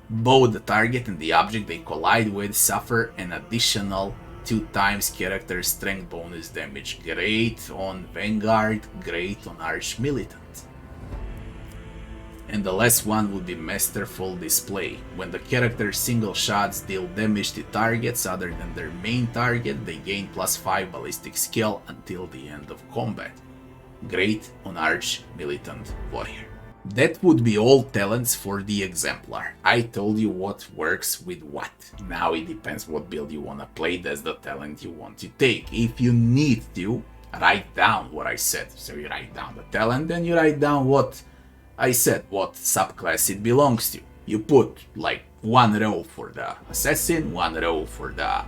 Speaker 1: Both the target and the object they collide with suffer an additional 2 times character strength bonus damage. Great on Vanguard, great on Militant. And the last one would be Masterful Display. When the character's single shots deal damage to targets other than their main target, they gain +5 ballistic skill until the end of combat. Great on Militant Warrior. That would be all talents for the Exemplar. I told you what works with what. Now it depends what build you wanna play, that's the talent you want to take. If you need to, write down what I said. So you write down the talent, then you write down what I said, what subclass it belongs to. You put like 1 row for the Assassin, 1 row for the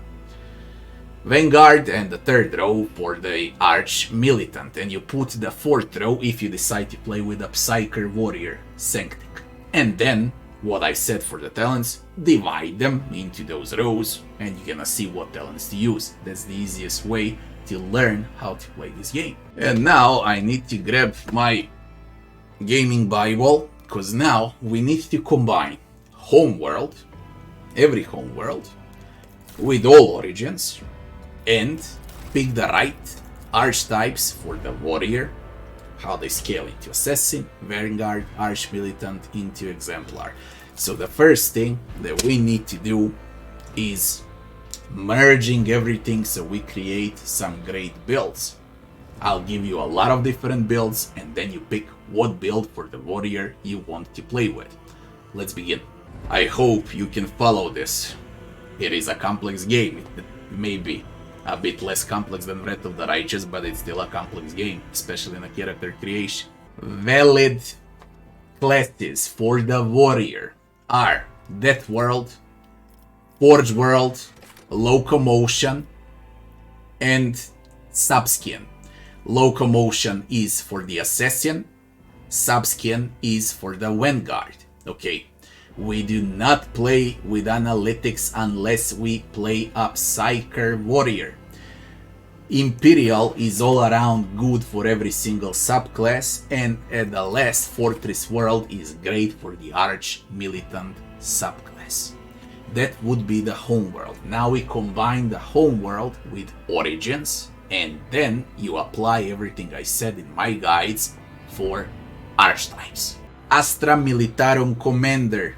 Speaker 1: Vanguard, and the 3rd row for the Militant, and you put the 4th row if you decide to play with a Psyker Warrior Sanctic. And then, what I said for the talents, divide them into those rows, and you're gonna see what talents to use. That's the easiest way to learn how to play this game. And now I need to grab my gaming Bible, because now we need to combine Homeworld, every Homeworld, with all origins, and pick the right archetypes for the warrior, how they scale into Assassin, Vanguard, Militant, into Exemplar. So the first thing that we need to do is merging everything so we create some great builds. I'll give you a lot of different builds and then you pick what build for the warrior you want to play with. let's begin. I hope you can follow this. It is a complex game. It may be a bit less complex than Wrath of the Righteous, but it's still a complex game, especially in a character creation. Valid classes for the warrior are Death World, Forge World, Locomotion, and Subskin. Locomotion is for the Assassin, Subskin is for the Vanguard. Okay, we do not play with analytics unless we play a Psyker Warrior. Imperial is all around good for every single subclass, and at the last, Fortress World is great for the Arch Militant subclass. That would be the Homeworld. Now we combine the Homeworld with Origins, and then you apply everything I said in my guides for Archetypes. Astra Militarum Commander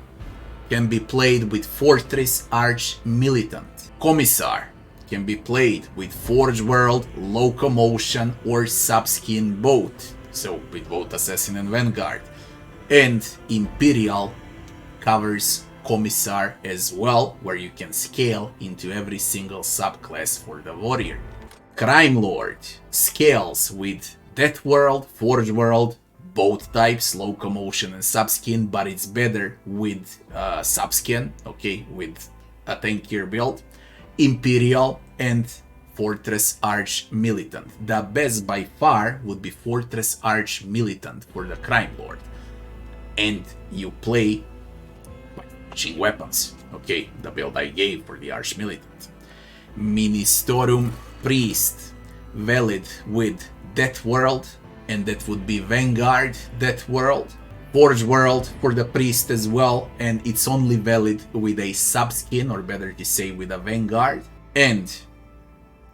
Speaker 1: can be played with Fortress Arch Militant. Commissar can be played with Forge World, Locomotion, or Subskin both, so with both Assassin and Vanguard. And Imperial covers Commissar as well, where you can scale into every single subclass for the Warrior. Crime Lord scales with Death World, Forge World, both types, Locomotion and Subskin, but it's better with Subskin, okay, with a tankier build. Imperial and Fortress Arch Militant. The best by far would be Fortress Arch Militant for the Crime Lord. And you play by switching weapons, okay, the build I gave for the Arch Militant. Ministorum Priest, valid with Death World, and that would be Vanguard, Death World. Forge World for the Priest as well, and it's only valid with a Subskin, or better to say with a Vanguard. And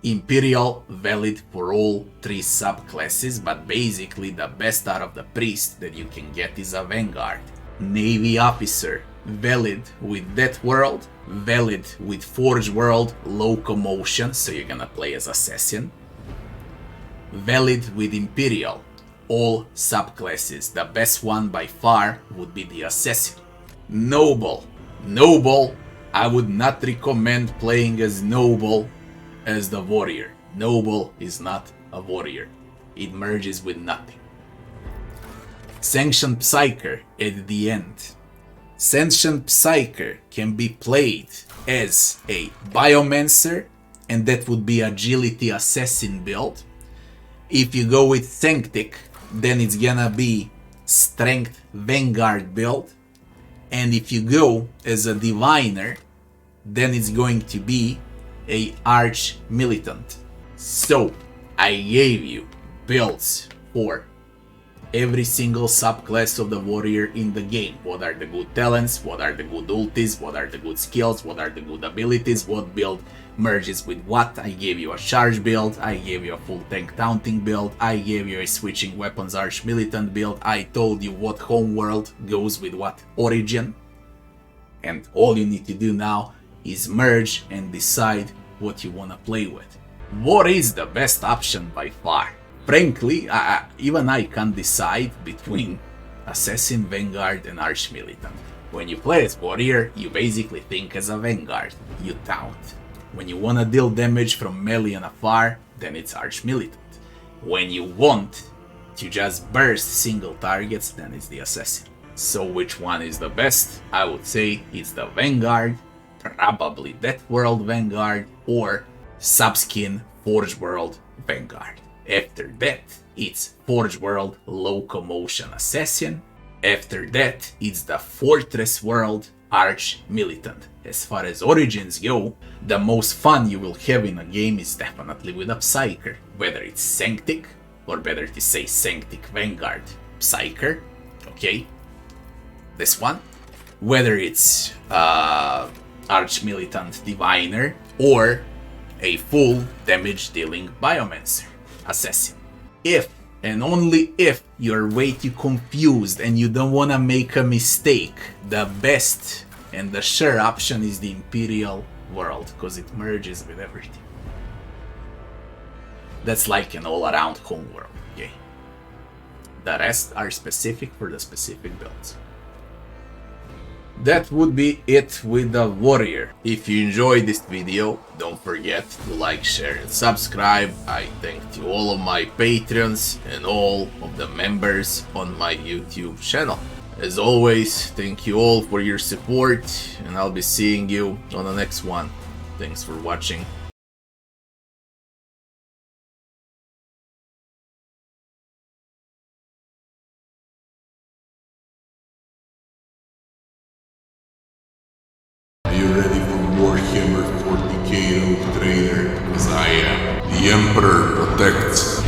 Speaker 1: Imperial, valid for all three subclasses, but basically the best out of the Priest that you can get is a Vanguard. Navy Officer, valid with Death World, valid with Forge World, Locomotion, so you're gonna play as Assassin. Valid with Imperial, all subclasses. The best one by far would be the Assassin. Noble, I would not recommend playing as Noble as the Warrior. Noble is not a Warrior. It merges with nothing. Sanctioned Psyker at the end. Sanctioned Psyker can be played as a Biomancer, and that would be Agility Assassin build. If you go with Sanctic, then it's gonna be Strength Vanguard build. And if you go as a Diviner, then it's going to be a Arch Militant. So I gave you builds for every single subclass of the Warrior in the game. What are the good talents, what are the good ultis, what are the good skills, what are the good abilities, what build merges with what. I gave you a charge build, I gave you a full tank taunting build, I gave you a switching weapons Arch Militant build, I told you what Homeworld goes with what Origin. And all you need to do now is merge and decide what you want to play with. What is the best option by far? Frankly, even I can't decide between Assassin, Vanguard, and Arch Militant. When you play as Warrior, you basically think as a Vanguard. You taunt. When you want to deal damage from melee and afar, then it's Arch Militant. When you want to just burst single targets, then it's the Assassin. So which one is the best? I would say it's the Vanguard, probably Death World Vanguard, or Subskin Forge World Vanguard. After that, it's Forge World Locomotion Assassin. After that, it's the Fortress World Arch Militant. As far as Origins go, the most fun you will have in a game is definitely with a Psyker. Whether it's Sanctic, or better to say Sanctic Vanguard Psyker, okay? This one. Whether it's Arch Militant Diviner, or a full damage dealing Biomancer Assassin. If and only if you're way too confused and you don't want to make a mistake, the best and the sure option is the Imperial World, because it merges with everything. That's like an all-around Homeworld, okay? The rest are specific for the specific builds. that would be it with the warrior. If you enjoyed this video, don't forget to like, share and subscribe. I thank to all of my patrons and all of the members on my YouTube channel. As always, thank you all for your support, and I'll be seeing you on the next one. Thanks for watching.
Speaker 2: Are you ready for Warhammer 40k Rogue Trader? Because I am. The Emperor protects.